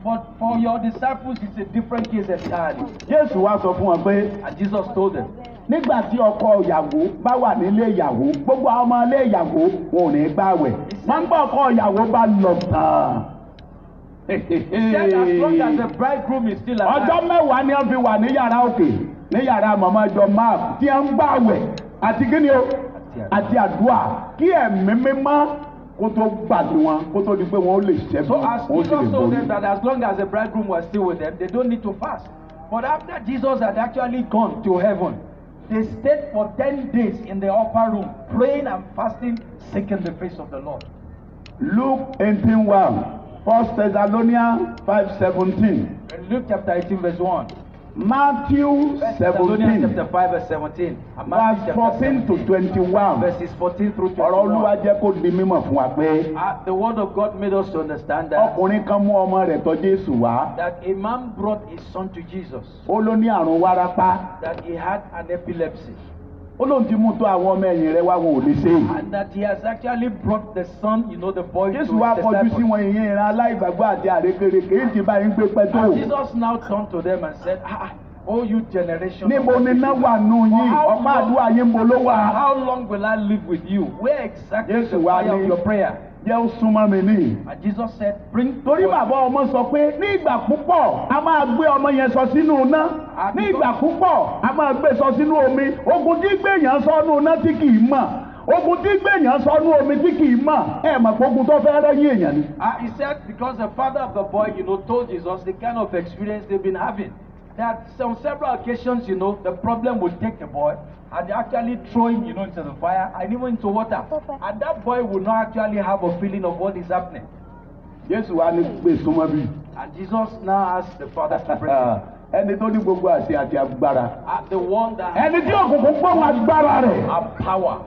But for your disciples, it's a different case entirely. Jésù wá sọ fún wọn pé And Jesus told them, nígbà tí ọkọ ìyàwó bá wà nílé ìyàwó gbogbo àwọn ọmọ ilé ìyàwó wọn ò ní gbààwẹ̀. wọ́n ń gbọ́ ọkọ ìyàwó bá lọ tán. he said, as long as the bridegroom is still ọjọ́ alive, mẹ́wàá ni wọ́n fi wà ní yàrá òkè ní yàrá màmá jọ máàpù tí wọ́n ń gbààwẹ̀ àti kíni o àti àdúrà kí ẹ̀mí mímọ́ kó tó gbàdú wọn kó tó di pé wọ́n ó lè ṣẹ́gun so as wọ́n ó sì lè Jesus told them borí. that as long as the bridegroom was still with them, they don't need to fast. But after Jesus had actually gone to heaven, they stayed for 10 days in the upper room, praying and fasting, seeking the face of the Lord. Luke 18:1, 1 Thessalonians 5:17, In Luke chapter 18, verse 1. Matthew Thessalonians 17, chapter 5, verse 17. And verse Matthew chapter 14 to 17, 21. verses 14 through ọ̀rọ̀ Olúwa 21. jẹ́ kó di mímọ̀ fún wa pé The word of God made us to understand that, ọkùnrin kan mú ọmọ rẹ̀ tọ̀ Jésù wá. that a man brought his son to Jesus, ó ló ní àrùn wárápá. that he had an epilepsy, ó lóun ti mú tó àwọn ọmọ ẹ̀yìn rẹ̀ wá wọn ò lè ṣe é. and that he has actually brought the son, the boy, to his Jésù wá kọjú sí disciples. wọn ìyẹn ìran aláìgbàgbọ́ àti àrékérekè èyí ti bá yín gbé pẹ́ tó. And Jesus now turned to them and said, oh, you generation. níbo ni iná wà nù yín ọ̀pá àdúrà yín mo ló wà. How long will I live with you? Where exactly is the Jésù wá fire of ní your prayer? jẹ́ ó súnmọ́ mi ní. And Jesus said, bring torí bàbá ọmọ sọ pé ní ìgbà púpọ̀ a máa gbé ọmọ yẹn sọ sínú iná ní ìgbà púpọ̀ a máa gbé sọ sínú omi ogun tí gbèyàn sọnù iná tí kì í mọ̀ ogun tí gbèyàn sọnù omi tí kì í mọ̀ ẹ mọ̀ pé ogun tó fẹ́ rẹ́yìn èèyàn ni. He said because the father of the boy, told Jesus the kind of experience they've been having. That on several occasions, the problem would take the boy and they actually throw him, into the fire and even into water. And that boy would not actually have a feeling of what is happening. Jésù wa ní pé súnmọ́ bí. And Jesus now asked the father to bring him. Ẹni tó ní gbogbo àṣẹ àti agbára. The one that ẹni tí òkùnkùn gbóhùn agbára rẹ̀. have power.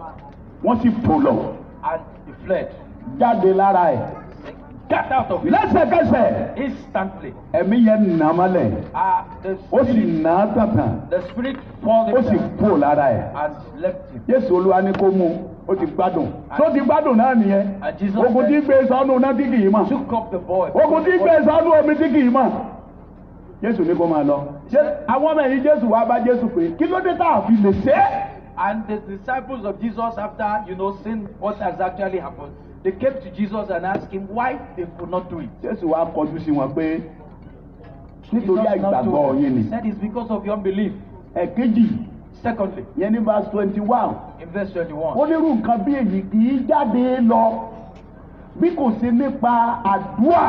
Wọ́n sì fò lọ. And he fled. Jáde lára ẹ̀. Get out of it. Lẹ́sẹ̀kẹsẹ̀. Instantly. Ẹ̀mí yẹn nà mọ́lẹ̀. Ó sì nà á tàntàn. The spirit falling ó sì fò lára ẹ̀. and left him. Jésù Olúwa ní kó mú ó ti gbádùn. tó ti gbádùn náà nìyẹn. And Jesus ogun tí gbé sọ́nù náà tí kì í mọ̀. took up the boy. ogun tí gbé sọ́nù omi tí kì í mọ̀. Jésù ní kó máa lọ. àwọn ọmọ ẹ̀yìn Jésù wá bá Jésù pé kí ló dé tá a fi lè ṣe é. And the disciples of Jesus, after seeing what has actually happened, they came to Jesus and asked him why they could not do it. Jésù wá kọjú sí wọn pé nítorí Jesus not àìgbàgbọ́ told yín them. ni. He said it's because of your unbelief. ẹ̀kejì Secondly, yẹn ní verse 21. in verse 21, onírú nǹkan bí èyí kì í jáde lọ bí kò sí nípa àdúrà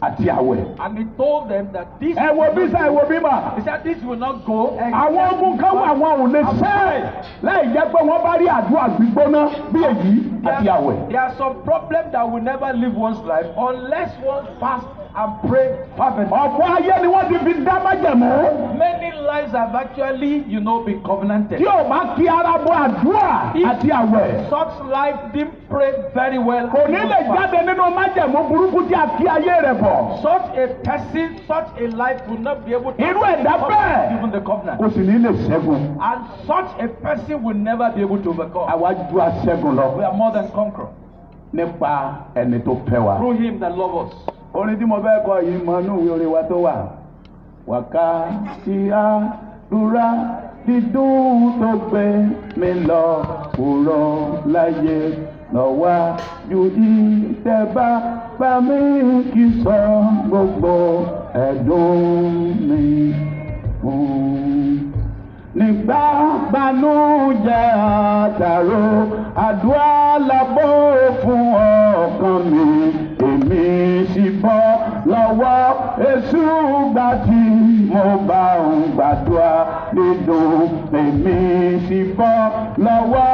àti àwẹ̀. and he told them that this ẹ wo bí sá ẹ wo bí mà. he said this will not go. àwọn ogun kan wà wọn ò lè ṣe láì jẹ́ pé wọ́n bá rí àdúrà gbígbóná bí èyí àti àwẹ̀. There are some problems that will never leave one's life unless one fast and pray fervently. ọ̀pọ̀ ayé ni wọ́n ti fi dá májẹ̀mú. Many lives have actually, been covenanted. tí o bá kí ara bọ àdúrà àti àwẹ̀. Such life didn't pray very well. kò ní lè jáde nínú májẹ̀mú burúkú tí a kí ayé rẹ̀ bọ̀. Such a person, such a life will not be able to irú ẹ̀dá bẹ́ẹ̀ even the covenant. kò sì ní lè ṣẹ́gun. And such a person will never be able to overcome. àwa ju aṣẹ́gun lọ. We are more than conquerors nípa ẹni tó fẹ́ wa. through him that loves us. orin tí mo fẹ́ kọ yìí mọ inú ìwé orin wa tó wà. wákàtí àdúrà dídùn tó gbé mi lọ kúrò láyé lọ́wọ́ ju ìtẹ́bá bá mi kì sọ gbogbo ẹ̀dùn mi. nígbà bànújẹ́ àtàrò àdúrà lábọ́ fún ọkàn mi èmi sì bọ́ lọ́wọ́ èṣù gbà tí mo bá ń gbàdúrà dídùn èmi sì bọ́ lọ́wọ́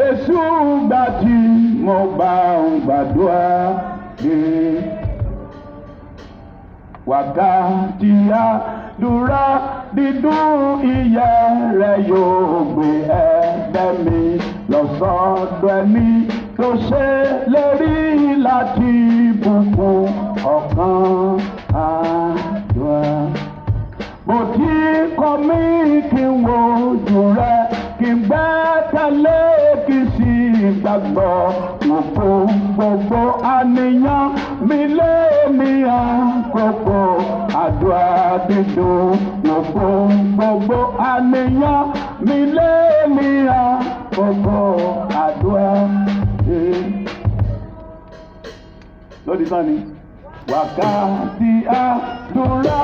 èṣù gbà tí mo bá ń gbàdúrà dídùn. wákàtí àdúrà dídùn ìyẹ́ rẹ̀ yóò gbé ẹ̀bẹ̀ mi lọ sọ́dọ̀ ẹni tó ṣe lérí láti bùkún ọkàn àdúrà. bó ti kọ́ mi kí n wojú rẹ̀ kí n gbẹ́kẹ̀lé kí n sì gbàgbọ́ mo kó gbogbo àníyàn mi lé ní àkókò àdúrà dídùn mo kó gbogbo àníyàn mi lé ní àkókò àdúrà dídùn. lódì sàn ni wákàtí àdúrà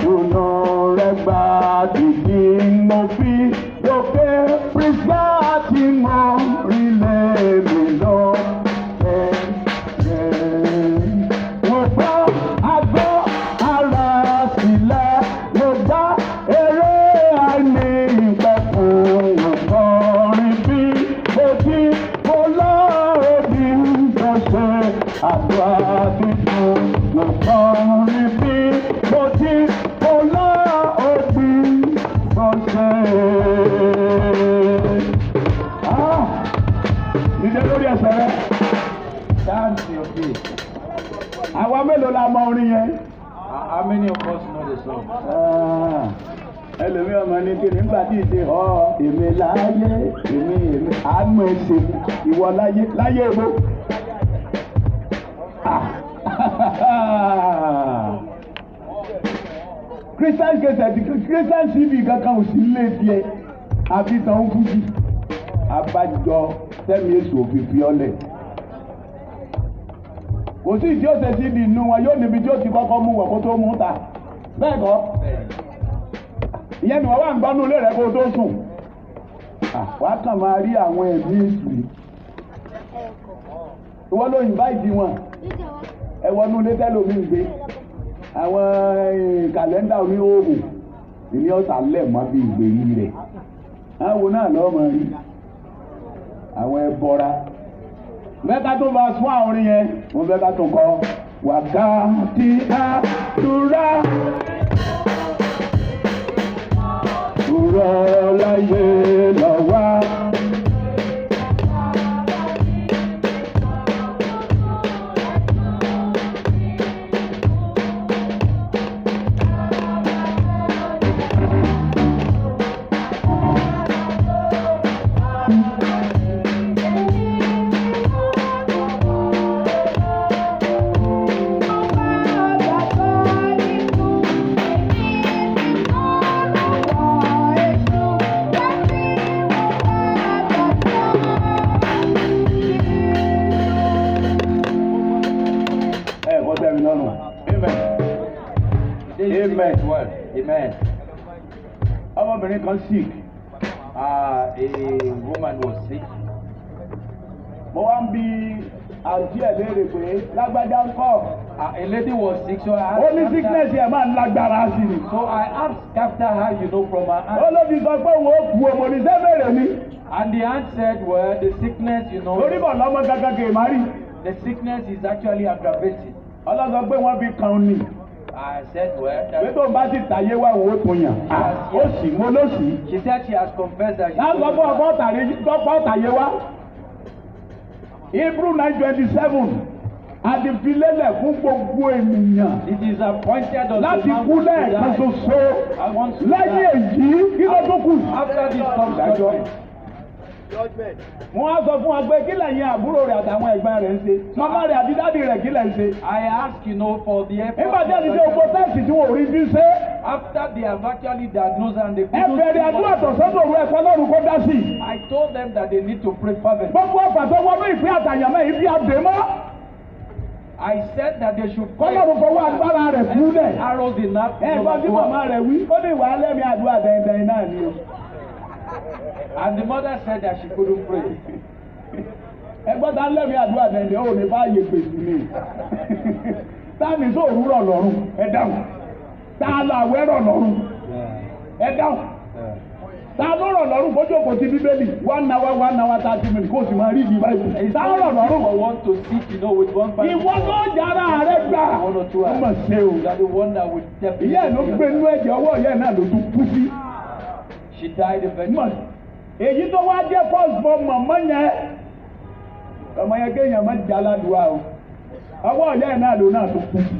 dùnú rẹ̀ gbà dìdí mo fi lókè pírísà tí mo rí lé mi lọ. mo gbọ́ àgọ́ ara sílẹ̀ mo dá eré àìní ìpẹ̀kùn ìkọrin bí mo ti mo lọ́ọ̀dì gbọ̀nsẹ̀ àdúrà dídùn mo kọrin bí mo ti mo lọ́ọ̀dì gbọ̀nsẹ̀. Ìdè lórí ẹsẹ̀ rẹ̀. Dance your feet. Àwa mélòó la mọ orin yẹn? How many of us know the song? Ẹlòmí ọmọ ní kí nígbà tí ìṣe họ èmi láyé èmi àánú ẹsẹ̀ ìwọ láyé èmo. Christian kẹsẹ̀ Christian TV kankan ò sí lé tiẹ̀ àfi tàn ń fújì abájọ sẹ́mi èso òfin fi ọ́lẹ̀. Kò sí ìdí òsè sí ibi inú wọn yóò níbi tí ó ti kọ́kọ́ mú wọ̀ kó tó mú ta bẹ́ẹ̀ kọ́ ìyẹn ni wọ́n wà ń gbọ́nú ilé rẹ̀ kó tó sùn wàá kàn máa rí àwọn ẹ̀mí èsì. Ìwọ́n ló invite wọn. Ẹ wọnú ilé tẹ́lómi ń gbé. Àwọn kàlẹ́ndà oníhòòhò ìní ọ̀sà lẹ̀ mọ́ bí ìgbèrí rẹ̀. Àwọn náà lọ́ọ́ máa rí. Àwọn ẹbọra. Mẹ́ta tó bá sún àwọn orin yẹn, wọ́n fẹ́ ká tó kọ́. Wákàtí àdúrà. Rọ̀ láyé lọ́wọ́. Amen. Ọmọbìnrin kan sick. A woman was sick. Mo wá ń bi àǹtí ẹ̀ léèrè pé lágbájá ń kọ́. A lady was sick, so I Ó ní sickness yẹn máa ń lágbára sí ni. So I asked after her, you know, from her aunt. Ó ló fi sọ pé òun ó kú ọmọ ní sẹ́fẹ̀rẹ̀ mi. And the aunt said, well, the sickness, you know, Lórí bọ̀ lọ́mọ kankan kì í má rí. the sickness is actually aggravating. Ọlọ́sọ pé wọ́n fi kàn ní. I said, well, Pé tó bá sì tàyé wá òun ó tún yàn. Ó sì mo ló sì. she said she has confessed that she Láàbọ̀ fún ọgbọ́n tàyé wá. Hebrew 9:27 àdìfilélẹ̀ fún gbogbo ènìyàn. it is appointed on Láti kú lẹ́ẹ̀kan ṣoṣo. Lẹ́yìn èyí kí ló tó kù? After this comes judgment. Wọ́n á sọ fún wa pé kí lẹ́yìn àbúrò rẹ̀ àtàwọn ẹ̀gbọ́n rẹ̀ ń ṣe. Màmá rẹ̀ àti dádì rẹ̀ kí lẹ̀ ń ṣe. I ask, you know, for the effort. Nígbà tí a ti ṣe gbogbo tẹ́sì tí wọ́n ò rí bí ṣe. After they have actually diagnosed and they Ẹ bẹ̀rẹ̀ àdúrà tọ̀sán-tòru ẹ̀kọ́ lọ́rùn kó dá sí. I told them that they need to pray fervently. Gbogbo ọ̀pá tó wọnú ìpín àtàyàmọ́ yìí bí adé mọ́. I said that they should pray. Kọ́lọ́run fọwọ́ agbára rẹ̀ kúlẹ̀. Arrows in that. Ẹ gbọ́ tí màmá rẹ̀ wí. Ó ní ìwà ẹlẹ́mìí àdúrà dẹ̀ndẹ̀n náà ni o. And the mother said that she couldn't pray. Ẹgbọ́n ta lẹ́mìí àdúrà dẹ̀ndẹ̀n ò ní fààyè pèsè ni. Táàmì sóòrù rọ̀ lọ́rùn ẹ dáhùn. Tá a lọ àwẹ̀ rọ̀ lọ́rùn ẹ dáhùn. Tá a lọ rọ̀ lọ́rùn kójú òkò ti Bíbélì 1 hour 30 minutes kó o sì máa rí ìdí báyìí. Tá a rọ̀ lọ́rùn. I want to sit, you know, with one person. Ìwọ ló yára rẹ gbà. One or two Ó mà hours. ṣe o. You are the one that would definitely. Ìyá ẹ̀ ló gbé inú ẹ̀jẹ̀ ọwọ́ ìyá ẹ̀ náà ló tún kú sí. She died eventually. Èyí tó wá jẹ́ first born mọ̀mọ́ yẹn. Ọmọ yẹn kéèyàn má jà ládùúgbò o. Ọwọ́ ìyá ẹ̀ náà ló náà tó kú sí.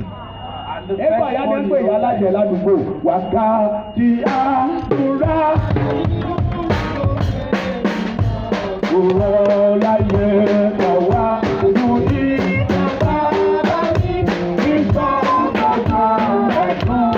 And the Ẹgbẹ́ ìyá ni ń pè ìyá alájẹ ládùúgbò. Wákàtí àdúrà. Òrò láyé ọ̀wá lórí bàbá mi. Ìgbà ọ̀gá ẹ̀dùn.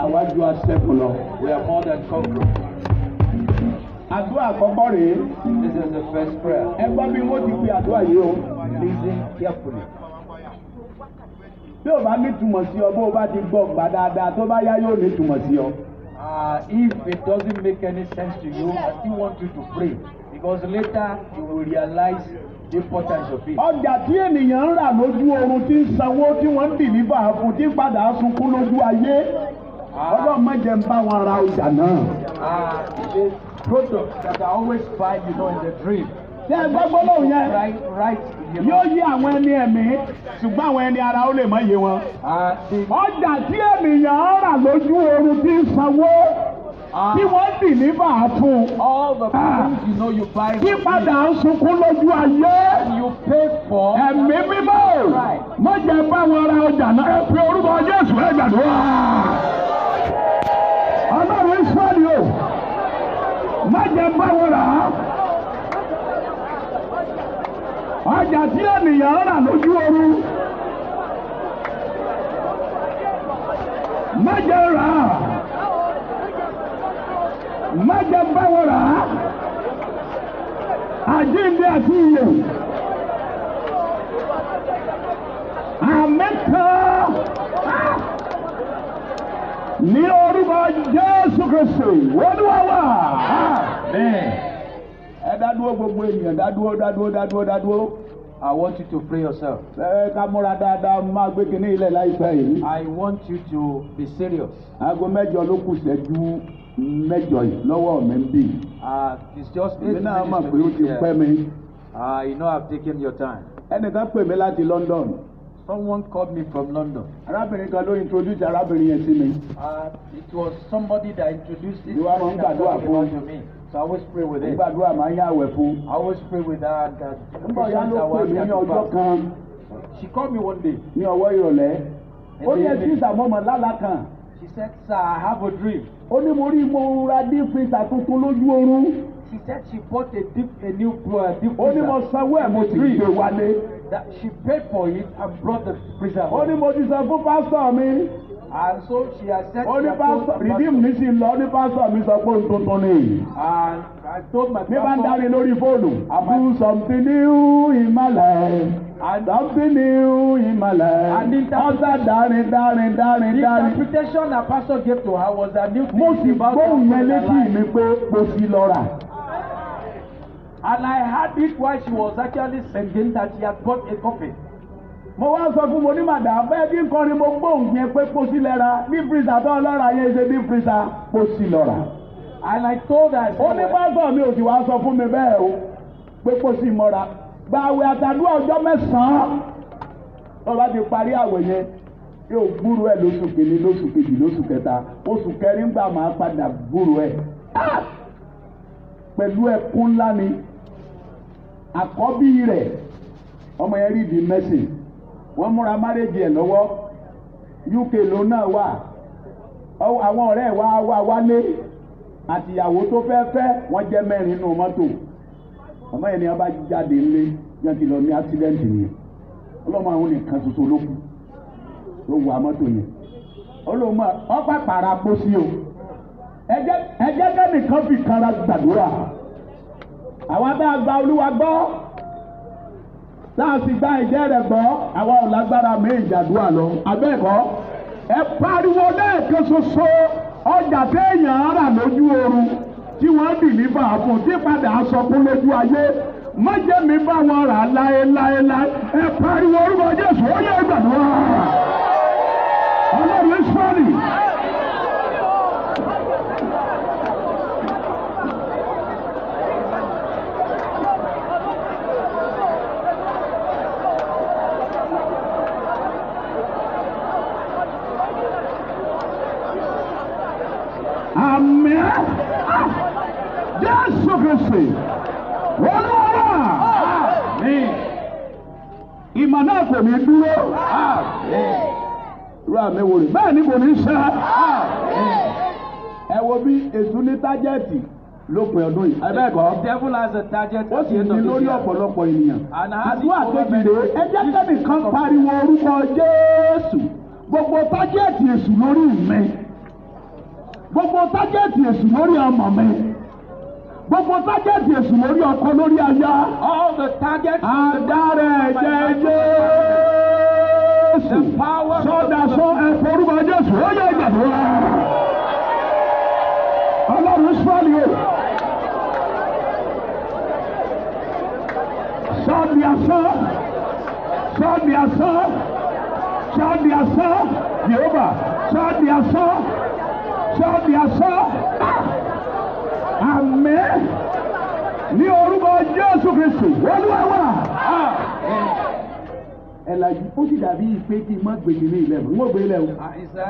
Àwájú aṣẹ́kù lọ. we are more than conquerors. Àdúrà àkọ́kọ́ rèé. This is the first prayer. Ẹ gbọ́ bí wọ́n ti pe àdúrà yìí o. Listen carefully. Bí o bá nítumọ̀ sí ọ, bó o bá ti gbọ́ gbà dáadáa, tó bá yá yóò nítumọ̀ sí ọ. If it doesn't make any sense to you, I still want you to pray because later you will realize the importance of it. Ọjà tí ènìyàn ń rà lójú oorun tí ń sanwó tí wọ́n ń dìlíbà fún tí padà sunkún lójú ayé. Ọlọ́run má jẹ́ ń bá wọn ra ọjà náà. The products that I always buy, you know, in the dream. Ṣé ẹ gbọ́ gbólóhùn yẹn? Right. Yóò yí àwọn ẹni ẹ̀mí ṣùgbọ́n àwọn ẹni ara ó lè má yé wọn. Ọjà tí ènìyàn ń rà lójú oorun tí ń sanwó tí wọ́n ń dìlíbà fún. All the things you know you buy. Tí padà ń sunkún lójú ayé. You pay for. Ẹ̀mí mímọ́. Má jẹ́ bá wọn ra ọjà náà. Ẹ pe orúkọ Jésù ẹ gbàdúrà. Ọlọ́run Ísírẹ́lì o, má jẹ́ bá wọn rà á. ọjà tí ènìyàn rà lójú oorun má jẹ́ rà á má jẹ́ báwọn rà á àjíǹde àti ìyè àmẹ́ta ní orúkọ Jésù Kristi Olúwa wa. Ẹ dádúró gbogbo ènìyàn dádúró. I want you to pray yourself. Ká múra dáadáa máa gbé kinní ilẹ̀ láìpẹ́ yìí. I want you to be serious. Aago mẹ́jọ ló kù ṣẹ́jú mẹ́jọ yìí lọ́wọ́ mi ń bì. It's just 8 minutes. Èmi náà mọ̀ pé ó ti pẹ́ mi. You know I've taken your time. Ẹnìkan pè mí láti London. Someone called me from London. Arábìnrin kan ló introduce arábìnrin yẹn sí mi. It was somebody that introduced it. You are on gbàdúrà fún to me. So I always pray with it. Gbàdúrà máa ń yàwẹ̀ fún. I always pray with her. Nígbà yá ló pè mí ní ọjọ́ kan. She called me one day. Ní ọwọ́ ìrọ̀lẹ́. Ó ní ẹtí ìsàmọ́mọ́ lálá kan. She said, "Sir, I have a dream." Ó ní mo rí mo ra deep freezer tuntun lójú oorun. She said she bought a new deep Ó ní mo freezer. sanwó ẹ̀ mo sì gbé wálé. That she paid for it and brought the freezer. Ó ní mo ti sọ fún pásítọ̀ mi. And so she has said. Ó ní pásítọ̀ redeem mi sì lọ ó ní pásítọ̀ mi sọ pé òun tuntun ni. And I told my Mi bá ń pastor. dárí lórí fóònù. Do something new in my life. Something new in my life. Ọ̀sẹ̀ dárin. The interpretation that pastor gave to her was a new thing. Mo sì about gbóhùn yẹn her létí life. mi pé mo sì lọ rà. And I heard it while she was actually singing that she had bought a copy. Mo wá sọ fún mo ní màdà bẹ́ẹ̀ bí nkọrin mo gbóhùn yẹn pé kó sí lẹ́ra bí freezer tó lọ́ra yẹn ṣe bí freezer kó sí lọ́ra. And I told her, I Ó ní said, pásọ̀ mi ò sì wá sọ fún mi bẹ́ẹ̀ o pé kó sí mọ́ra. Gba àwẹ̀ àtàdúrà ọjọ́ 9. Tó bá ti parí àwẹ̀ yẹn yóò gbúrú ẹ̀ lóṣù kìíní lóṣù kejì lóṣù kẹta oṣù kẹrin gbà máa padà gbúrú ẹ̀. Pẹ̀lú ẹkún ńlá ni àkọ́bí rẹ̀ ọmọ yẹn rí di mẹ́sìn wọ́n múra márèjì ẹ̀ lọ́wọ́ UK ló náà wà àwọn ọ̀rẹ́ ẹ̀ wá wálé àtìyàwó tó fẹ́ wọ́n jẹ́ 4 nínú mọ́tò ọmọ yẹn ni wọ́n bá jáde ńlé yẹn ti lọ ní accident yẹn ọlọ́mọ àwọn nìkan ṣoṣo ló kù ló wà mọ́tò yẹn ọlọ́mọ ọ̀pá pàrà pósí o ẹjẹ́ kẹ́nìkan fi kanra gbàdúrà àwọn bá gba Olúwa gbọ́ táà sì gba ìjẹ́ rẹ̀ gbọ́ àwọn ọ̀làgbára mi ìjàdúrà lọ abẹ́ẹ̀kọ́ ẹ pariwo lẹ́ẹ̀kan ṣoṣo ọjà téèyàn rà lójú oorun tí wọ́n dìlífà fún tí padà sọ fún lójú ayé mọ́jẹ́ mi bá wọn rà láéláéláé ẹ pariwo orúkọ Jésù ó yẹ gbàdúrà Ọlọ́run Ísírẹ́lì. Àmín. Jésù Kristi. Olúwa. Àmín. Ìmọ̀ náà kò ní dúró. Àmín. Irú àmì wo rè? Bẹ́ẹ̀ ni kò ní ṣe. Àmín. Ẹ wo bí èṣù ní tájẹ́ẹ̀tì lópin ọdún yìí. Ẹ bẹ́ẹ̀ kọ́. The devil has a target. Ó sì ní lórí ọ̀pọ̀lọpọ̀ ènìyàn. And has Àdúrà kejìlé. Ẹ jẹ́ kẹ́nìkan pariwo orúkọ Jésù. Gbogbo tájẹ́ẹ̀tì èṣù lórí mi. Gbogbo tájẹ́ẹ̀tì èṣù lórí ọmọ mi. Gbogbo tájẹ́ẹ̀tì èṣù lórí ọkọ lórí aya. All the targets. Adára ẹ̀jẹ̀ Jésù. Sọ́dà sọ ẹ̀fọ́ orúkọ Jésù. Ó yẹ ìgbàdúrà. Ọlọ́run Ísírẹ́lì o. Sọ́ọ̀dì asán. Sọ́ọ̀dì asán. Sọ́ọ̀dì asán. Jehova. Sọ́ọ̀dì asán. Sọ́ọ̀dì asán. Àmín. Ní orúkọ Jésù Kristi. Olúwa wa. Ẹ̀làjú ó sì dàbí ìpè kí n má gbèlè ní ilẹ̀ mọ̀. N ó gbé ilẹ̀ o.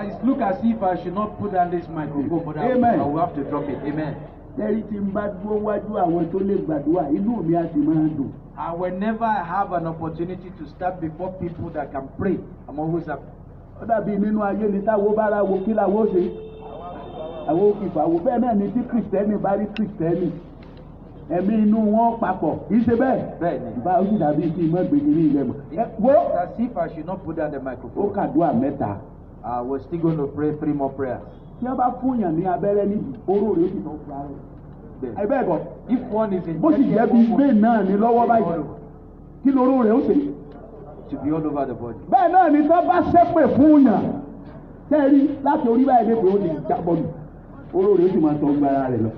It look as if I should not put down this microphone, but I will have to drop it. Amen. Lẹ́yìn tí n bá dúró wájú àwọn tó lè gbàdúrà, inú mi á sì máa dùn. And whenever I have an opportunity to stand before people that can pray, I'm always happy. Ó dàbí nínú ayé ní táwo bára wo kí làwọ́ ṣe. Àwọn òkìfà wo bẹ́ẹ̀ náà ni tí Kìrìsìtẹ́nì bá rí Kìrìsìtẹ́nì. ẹ̀mí inú wọn papọ̀ kì í ṣe bẹ́ẹ̀. Bẹ́ẹ̀ni. bá o sì dàbí kí n má gbèdé ní ilẹ̀ mọ̀. wo It's as if I should not put down the ó microphone. kàdúrà mẹ́ta. We're still going to pray 3 more prayers. tí wọ́n bá fún yàn ní abẹ́rẹ́ ní oró rẹ̀ ó sì tọ́ fún ara rẹ̀. ẹ bẹ́ẹ̀ kọ́ If one is bó sì jẹ́ bí injected, gbé náà ní lọ́wọ́ báyìí kí loró rẹ̀ ó ṣe. to be all over the body. bẹ́ẹ̀ náà ni tó bá ṣépè fún yàn tẹ́rí láti orí báyìí dé pé ó lè jábọ́ nù oró rẹ̀ ó sì máa tọ́ gbára rẹ̀ lọ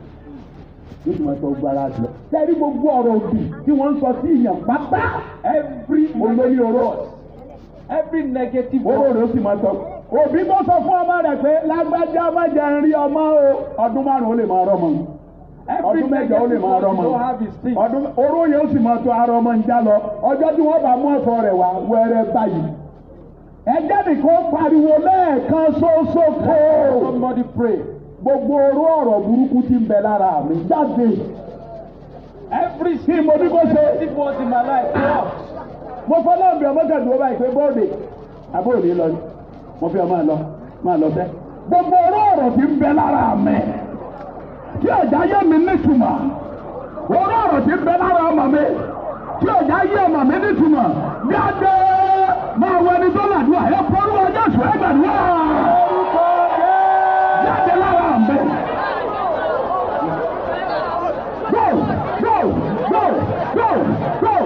yóò sì máa tọ́ gbára rẹ̀ lọ. tẹ́rí gbogbo ọ̀rọ̀ òdì tí wọ́n ń sọ sí ìyàn pátá olórí oró Every negative oró rẹ̀ ó sì máa tọ́. òbí tó sọ fún ọmọ rẹ̀ pé lágbájá má jẹ́ ń rí ọmọ o ọdún márùn-ún ó lè máa rọ́mọ ọdún mẹ́jọ ó lè máa rọ́mọ ọdún oró yẹn ó sì máa tọ́ ara ọmọ ń já lọ ọjọ́ tí wọ́n bá mú ọ̀sọ̀ rẹ̀ wá wẹ́rẹ́ báyìí. ẹjẹ́ nìkan pariwo lẹ́ẹ̀kan ṣoṣo kó. Somebody pray. gbogbo oró ọ̀rọ̀ burúkú tí ń bẹ lára mi jáde. Every kí mo ní kó ṣe. negative words in my life. Stop. mo fọlọ́ bí ọmọ kẹ́dùn ó báyìí pé bọ́ọ̀dì àbúrò ní lọ mo fi ọmọ máa lọ sẹ́. gbogbo oró ọ̀rọ̀ tí ń bẹ lára mi tí ọ̀já yé mi nítumọ̀ oró ọ̀rọ̀ tí ń bẹ lára ọmọ mi tí ọ̀já yé ọmọ mi nítumọ̀ jáde máa wọ ẹni tó làdúrà ẹ fọlọ́ ọjọ́ ìṣó ẹ gbàdúrà jáde lára mi. Go, go, go, go, go,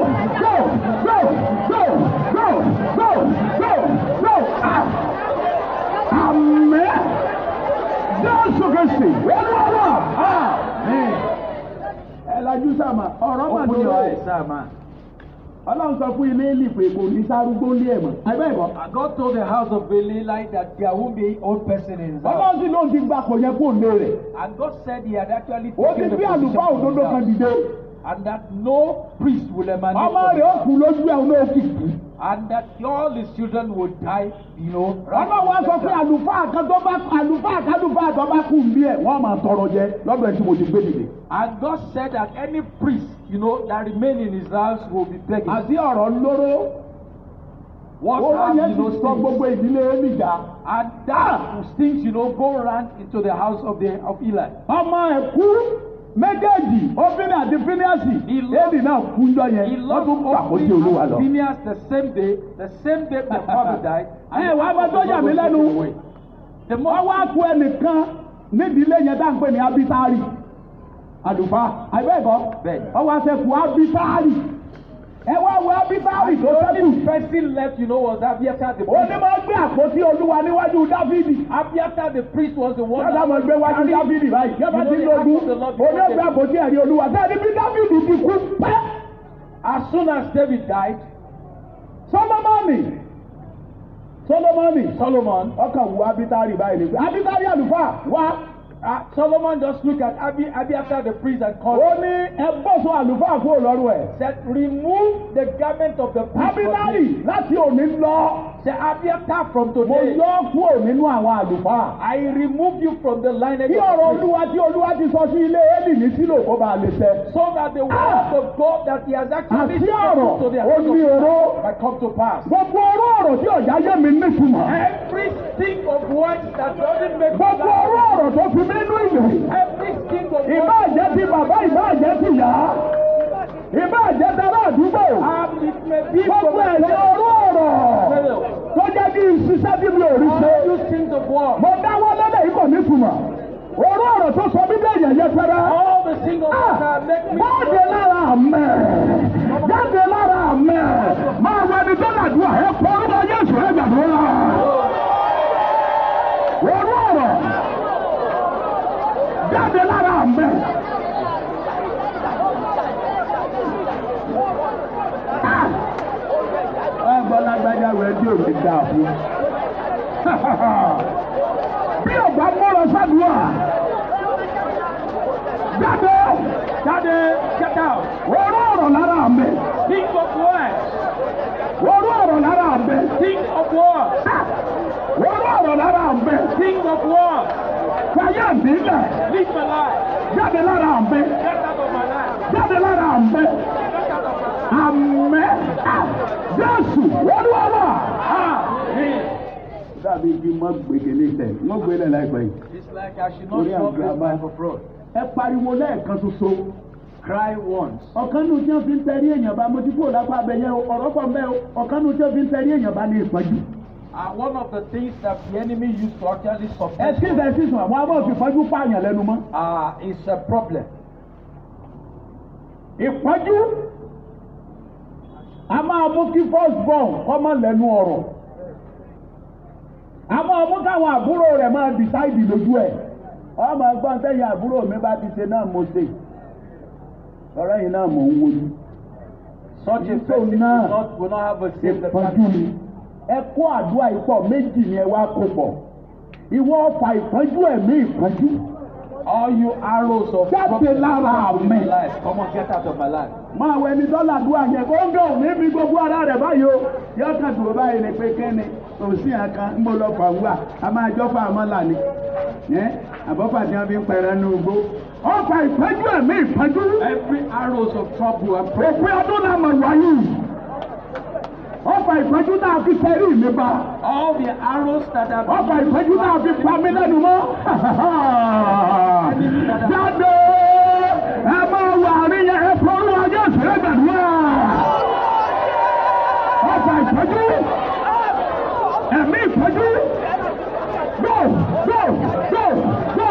go, go, go, go, go, go, go. Amen. Jésù Kristi. Olúwa. Amen. Ẹ lajú sàmà, ọ̀rọ̀ mà Open your lórí. eyes, sir, man. Ọlọ́run sọ fún ilé ìlì pé kò ní sárúgbó lé ẹ̀mọ́. Àbẹ́ ìbọn. God told the house of Eli like that there won't be old person in his house. Ọlọ́run sì ló ń ti gbà kò yẹ kó lé rẹ̀. And God said he had actually Ó ti taken the bí position àlùfáà from òdodo his kan house. dìde. And that no priest will emanate Ọmọ from rẹ̀ ó his kú lójú ẹ̀ ọ̀nà òkìkí. and that all his children would die, you know. Ọlọ́run wá sọ pé àlùfáà kan tó bá kú bí ẹ̀ wọ́n máa tọrọ jẹ lọ́dọ̀ ẹ̀ tí mo ti gbé dìde. And God said that any priest, you know, that remain in his house will be begging. Àti ọ̀rọ̀ lóró. What Oró have, yẹn you ti know, sọ stings. gbogbo ìdílé Élìjà. And that stings, you know, go around into the house of Eli. Ọmọ ẹ̀ kú méjèèjì Ófínì àti Fíníásì. He Élì náà kú ńjọ́ He yẹn. Wọ́n lost tún gbàkóso Ophni Olúwa and lọ. Phinehas the same day their father died. Ẹ wàá bá tó yà mí lẹ́nu. Wọ́n wá kú ẹnìkan nídìílé yẹn tá à ń pè ní Abitari. Àlùfáà àìbẹ́ẹ̀kọ́. Bẹ́ẹ̀ni. Ọwọ́ àṣẹkù Abitari. Ẹ wá wo Abitari tó The sẹ́kù. only person left, you know, was Abiathar the Ó ní priest. máa gbé àpótí Olúwa níwájú Dáfídì. Abiathar the priest was the one Yọ́dá mọ̀ gbé wájú Dáfídì báyìí. Yọ́dá ti lógún. Oní ọ̀gbẹ́ àpótí ẹ̀rí Olúwa. Sẹ́ni bí Dáfídì ti kú pẹ́. As soon as David died, Solomon ọkàn wo Abitari báyìí ni pé Abitari àlùfáà wá. Solomon just looked at Abiathar the priest and called Ó him. ní ẹgbọ́sọ àlùfáà kúrò lọ́rùn ẹ̀. Said, remove the garment of the priest. from Abitari him." láti òní lọ. Say, Abiathar from Mo today, yọ ọ́ kúrò nínú àwọn àlùfáà. I remove you from the lineage Kí of ọ̀rọ̀ the priest. Olúwa tí Olúwa ti sọ sí ilé Élì ní Sílò kó bá lè ṣẹ. So that the word of God that he has actually Àti ọ̀rọ̀ to the ó ní oró. might come to pass. Gbogbo oró ọ̀rọ̀ tí ọ̀já yé mi nítumọ̀. Every stick of words that doesn't make Gbogbo oró ọ̀rọ̀ tó fi mí nínú ìwé. every stick of Ìbá àjẹ́ ti bàbá ìbá àjẹ́ ti yá. Ìbá àjẹ́ tara àdúgbò. it may be Gbogbo ẹ̀yẹ oró ọ̀rọ̀ tó jẹ́ kí n ṣiṣẹ́ bí mi ò rí ṣe. you think of war. Mo dáwọ́ lọ́dẹ̀ yìí kò nítumọ̀. Oró ọ̀rọ̀ tó sọ mí bẹ́ẹ̀ yẹ̀yẹ́ fẹ́rẹ́. All the things of God that make me Jáde lára mẹ́. Jáde lára mẹ́. Máa wọ ẹni tó làdúrà ẹ kọ́ orúkọ Jésù ẹ gbàdúrà. Oró ọ̀rọ̀. Jáde lára mẹ́. Ẹgbọ́n lágbájá rẹ̀ tí ò ní dà fún. Bí ọ̀gbá múlò sádùúà. Jáde. get out. Oró ọ̀rọ̀ lára mẹ́. Think of words. Oró ọ̀rọ̀ lára mẹ́. Think of words. Oró ọ̀rọ̀ lára mẹ́. Think of words. Fàyè àdínlẹ̀. Live my life. Jáde lára mẹ́. Get out of my life. Jáde lára mẹ́. Get out of my life. Àmẹ́. Jésù Olúwa wa. Amen. Dàbí kí n má gbèdélé tẹ̀, n má gbélé láìpẹ́ yìí. It's like I should not drop this microphone. Ẹ pariwo lẹ́ẹ̀kan ṣoṣo. cry once. ọ̀kan nù tí wọ́n fi ń tẹ̀rí èèyàn bá mo ti kúrò lápá abẹ́yẹ ọ̀rọ̀ pọ̀ mbẹ́ ọ̀kan nù tí wọ́n fi ń tẹ̀rí èèyàn bá ní ìpọ́njú. One of the things that the enemy used to actually suppress ẹ̀sìn àwọn abọ́ fi pọ́njú pààyàn lẹ́nu mọ́. is a problem. ìpọ́njú a máa mú kí first born kọ́ mọ́ lẹ́nu ọ̀rọ̀ a máa mú káwọn àbúrò rẹ̀ máa decide lójú ẹ̀ ọmọ ẹgbọ́n sẹ́yìn àbúrò mi bá ti ṣe náà mo ṣe ọ̀rẹ́ yìí náà mò ń wojú. Such a person will not have a same ìpọ́njú ni ẹ kó àdúrà ìpọ̀ méjì ni ẹ wá kó pọ̀ ìwọ ọ̀fà ìpọ́njú ẹ̀mí ìpọ́njú. All you arrows of jáde lára mi. life, come on, get out of my life. máa wọ ẹni dọ́là àdúrà yẹn kó ń gàn níbi gbogbo ara rẹ̀ báyìí o yóò kàn dùn báyìí ni pé kẹ́ni kò sí àkàn ń bọ̀ lọ fà wúwà a máa jọ́ fà mọ́ là ní àbọ̀fà tí wọ́n fi ń pẹ̀rẹ̀ ní ugbó. ọ̀fà ìpọ́njú ẹ̀mí ìpọ́njú. Every arrows of trouble and òpin ọdún náà mọ̀ wáyé ọ̀fà ìpọ́njú náà fi tẹ̀rí mi bá. all the arrows that have ọ̀fà ìpọ́njú náà fi pa mí lẹ́nu mọ́. jáde ẹ máa wà àríyá ẹ fọwọ́ ọjọ́ ìṣẹ̀lẹ̀ gbàdúrà. ọ̀fà ìpọ́njú ẹ̀mí ìpọ́njú. go go go go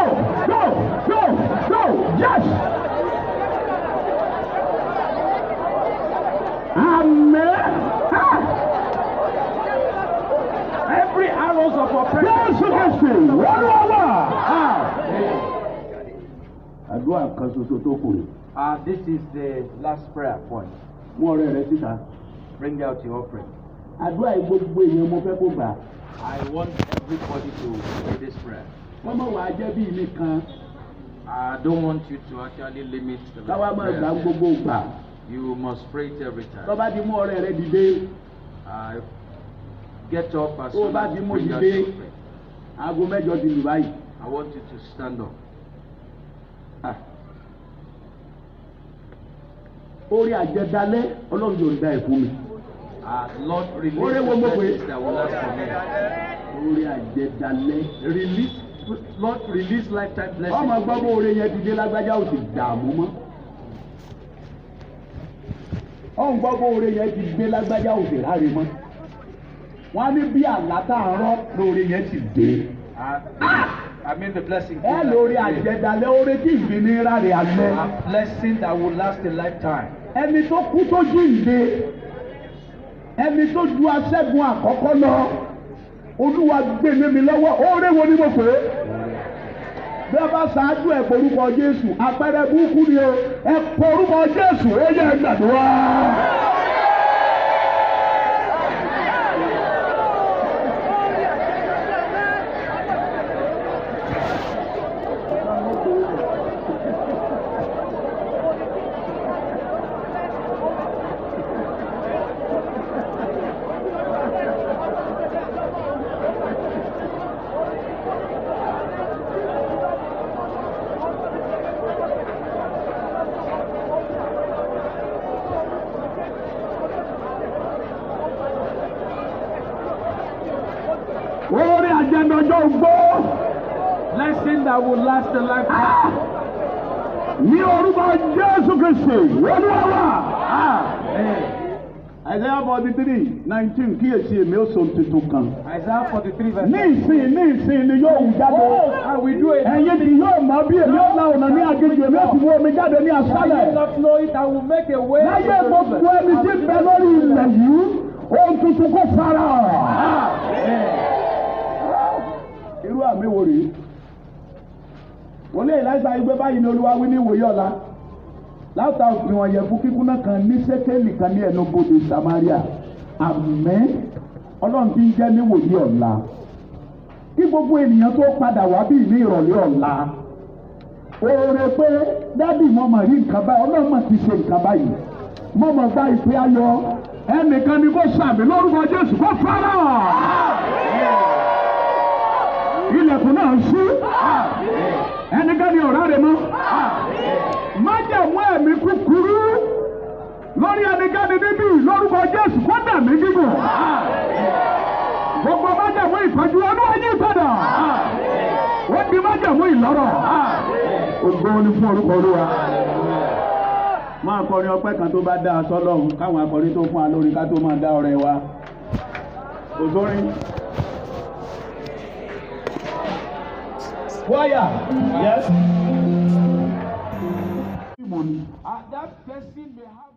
go go go yes. Amen. every arrows of oppression. Àdúrà kan ṣoṣo tó kù. This is the last prayer point. Mú ọrẹ rẹ síta. Bring out your offering. Àdúrà yìí gbogbo èèyàn mo fẹ́ kó gbà. I want everybody to pray this prayer. Wọ́n mọ̀ wá jẹ́ bí mi kan. I don't want you to actually limit the Káwá máa gbà prayer. gbogbo gbà. You must pray it every time. Tó bá ti mú ọrẹ rẹ dìde. Get up as Tó soon bá as ti you mú bring out dìde. your offering. Aago mẹ́jọ ti lù báyìí. I want you to stand up. Orí àjẹdálẹ́ Ọlọ́run yóò dá ẹ̀ fún mi. Lord, release Orí wo the mo pè é? blessings that will last for me. Orí àjẹdálẹ́. Release, Lord, release lifetime blessings. Ọmọ gbọ́ bó orí yẹn ti dé lágbájá ò sì dààmú mọ́. Ọ̀hún gbọ́ bó orí yẹn ti dé lágbájá ò sì ráre mọ́. Wọ́n á ní bí àlátàárọ̀ lórí yẹn ti dé. I mean the blessing. Ẹ lórí àjẹdálẹ́ orí tí ìgbìní ráre alẹ́. A blessing that will last a lifetime. Ẹni tó kú tó jíǹde ẹni tó ju aṣẹ́gun àkọ́kọ́ lọ Olúwa gbé mi lọ́wọ́ oore wo ni mo pè é bí a bá ṣáájú ẹ̀ porúkọ Jésù àpẹẹrẹ burúkú ni o ẹ porúkọ Jésù ó yẹ gbàdúrà. Orí àjẹnọjọ́ gbó. Blessing that will last a lifetime. Ní orúkọ Jésù Kristi, Olúwa wa. Isaiah 43:19 kíyèsí èmi ó sọ tuntun kan. Isaiah 43 verse. Ní ìsìn ni yóò wù jáde. I will do it. Ẹ̀yin kì yóò mọ̀ bí èmi ó la ọ̀nà ní aginjù èmi ó sì mú omi jáde ní I will aṣálẹ̀. not know it. I will make a way. Láyé gbogbo ẹni tí ń bẹ lórí ilẹ̀ yìí, ohun tuntun kò fara hàn. Irú àmì wo rèé? Wòlé ìlàjà ìgbé báyìí ni Olúwa wí ní ìwòye ọ̀la. Láta òfin ọ̀yẹ̀ fún kíkúná kan ní Sékélì kan ní ẹnu bodè Samaria. Àmín. Ọlọ́run ti ń jẹ́ ní ìwòye ọ̀la. Kí gbogbo ènìyàn tó padà wá bí ní ìrọ̀lẹ́ ọ̀la. Oore pé dádì mo mà rí nǹkan báyìí, Ọlọ́run mà ti ṣe nǹkan báyìí. Mo mọ̀ gba ìpè ayọ̀. Ẹnìkan ni kò sàmì lórúkọ Jésù kó fara hàn. Ilẹ̀kùn náà ń ṣí. Ẹnikẹ́ni ọ̀rá rẹ̀ mọ́. Májẹ̀mú ẹ̀mí kúkúrú lórí ẹnikẹ́ni níbí lórúkọ Jésù kó dẹ̀mí gígùn. Gbogbo májẹ̀mú ìpọ́njú Olúwa yí padà. Wọ́n di májẹ̀mú ìlọ́rọ̀. Ògo ni fún orúkọ Olúwa. Máa kọrin ọpẹ́ kan tó bá dá aṣọ lọ́hùn káwọn akọrin tó fún wa lórí ká tó máa dá ọrẹ wa. Òsórin. Choir. Yes. That person may have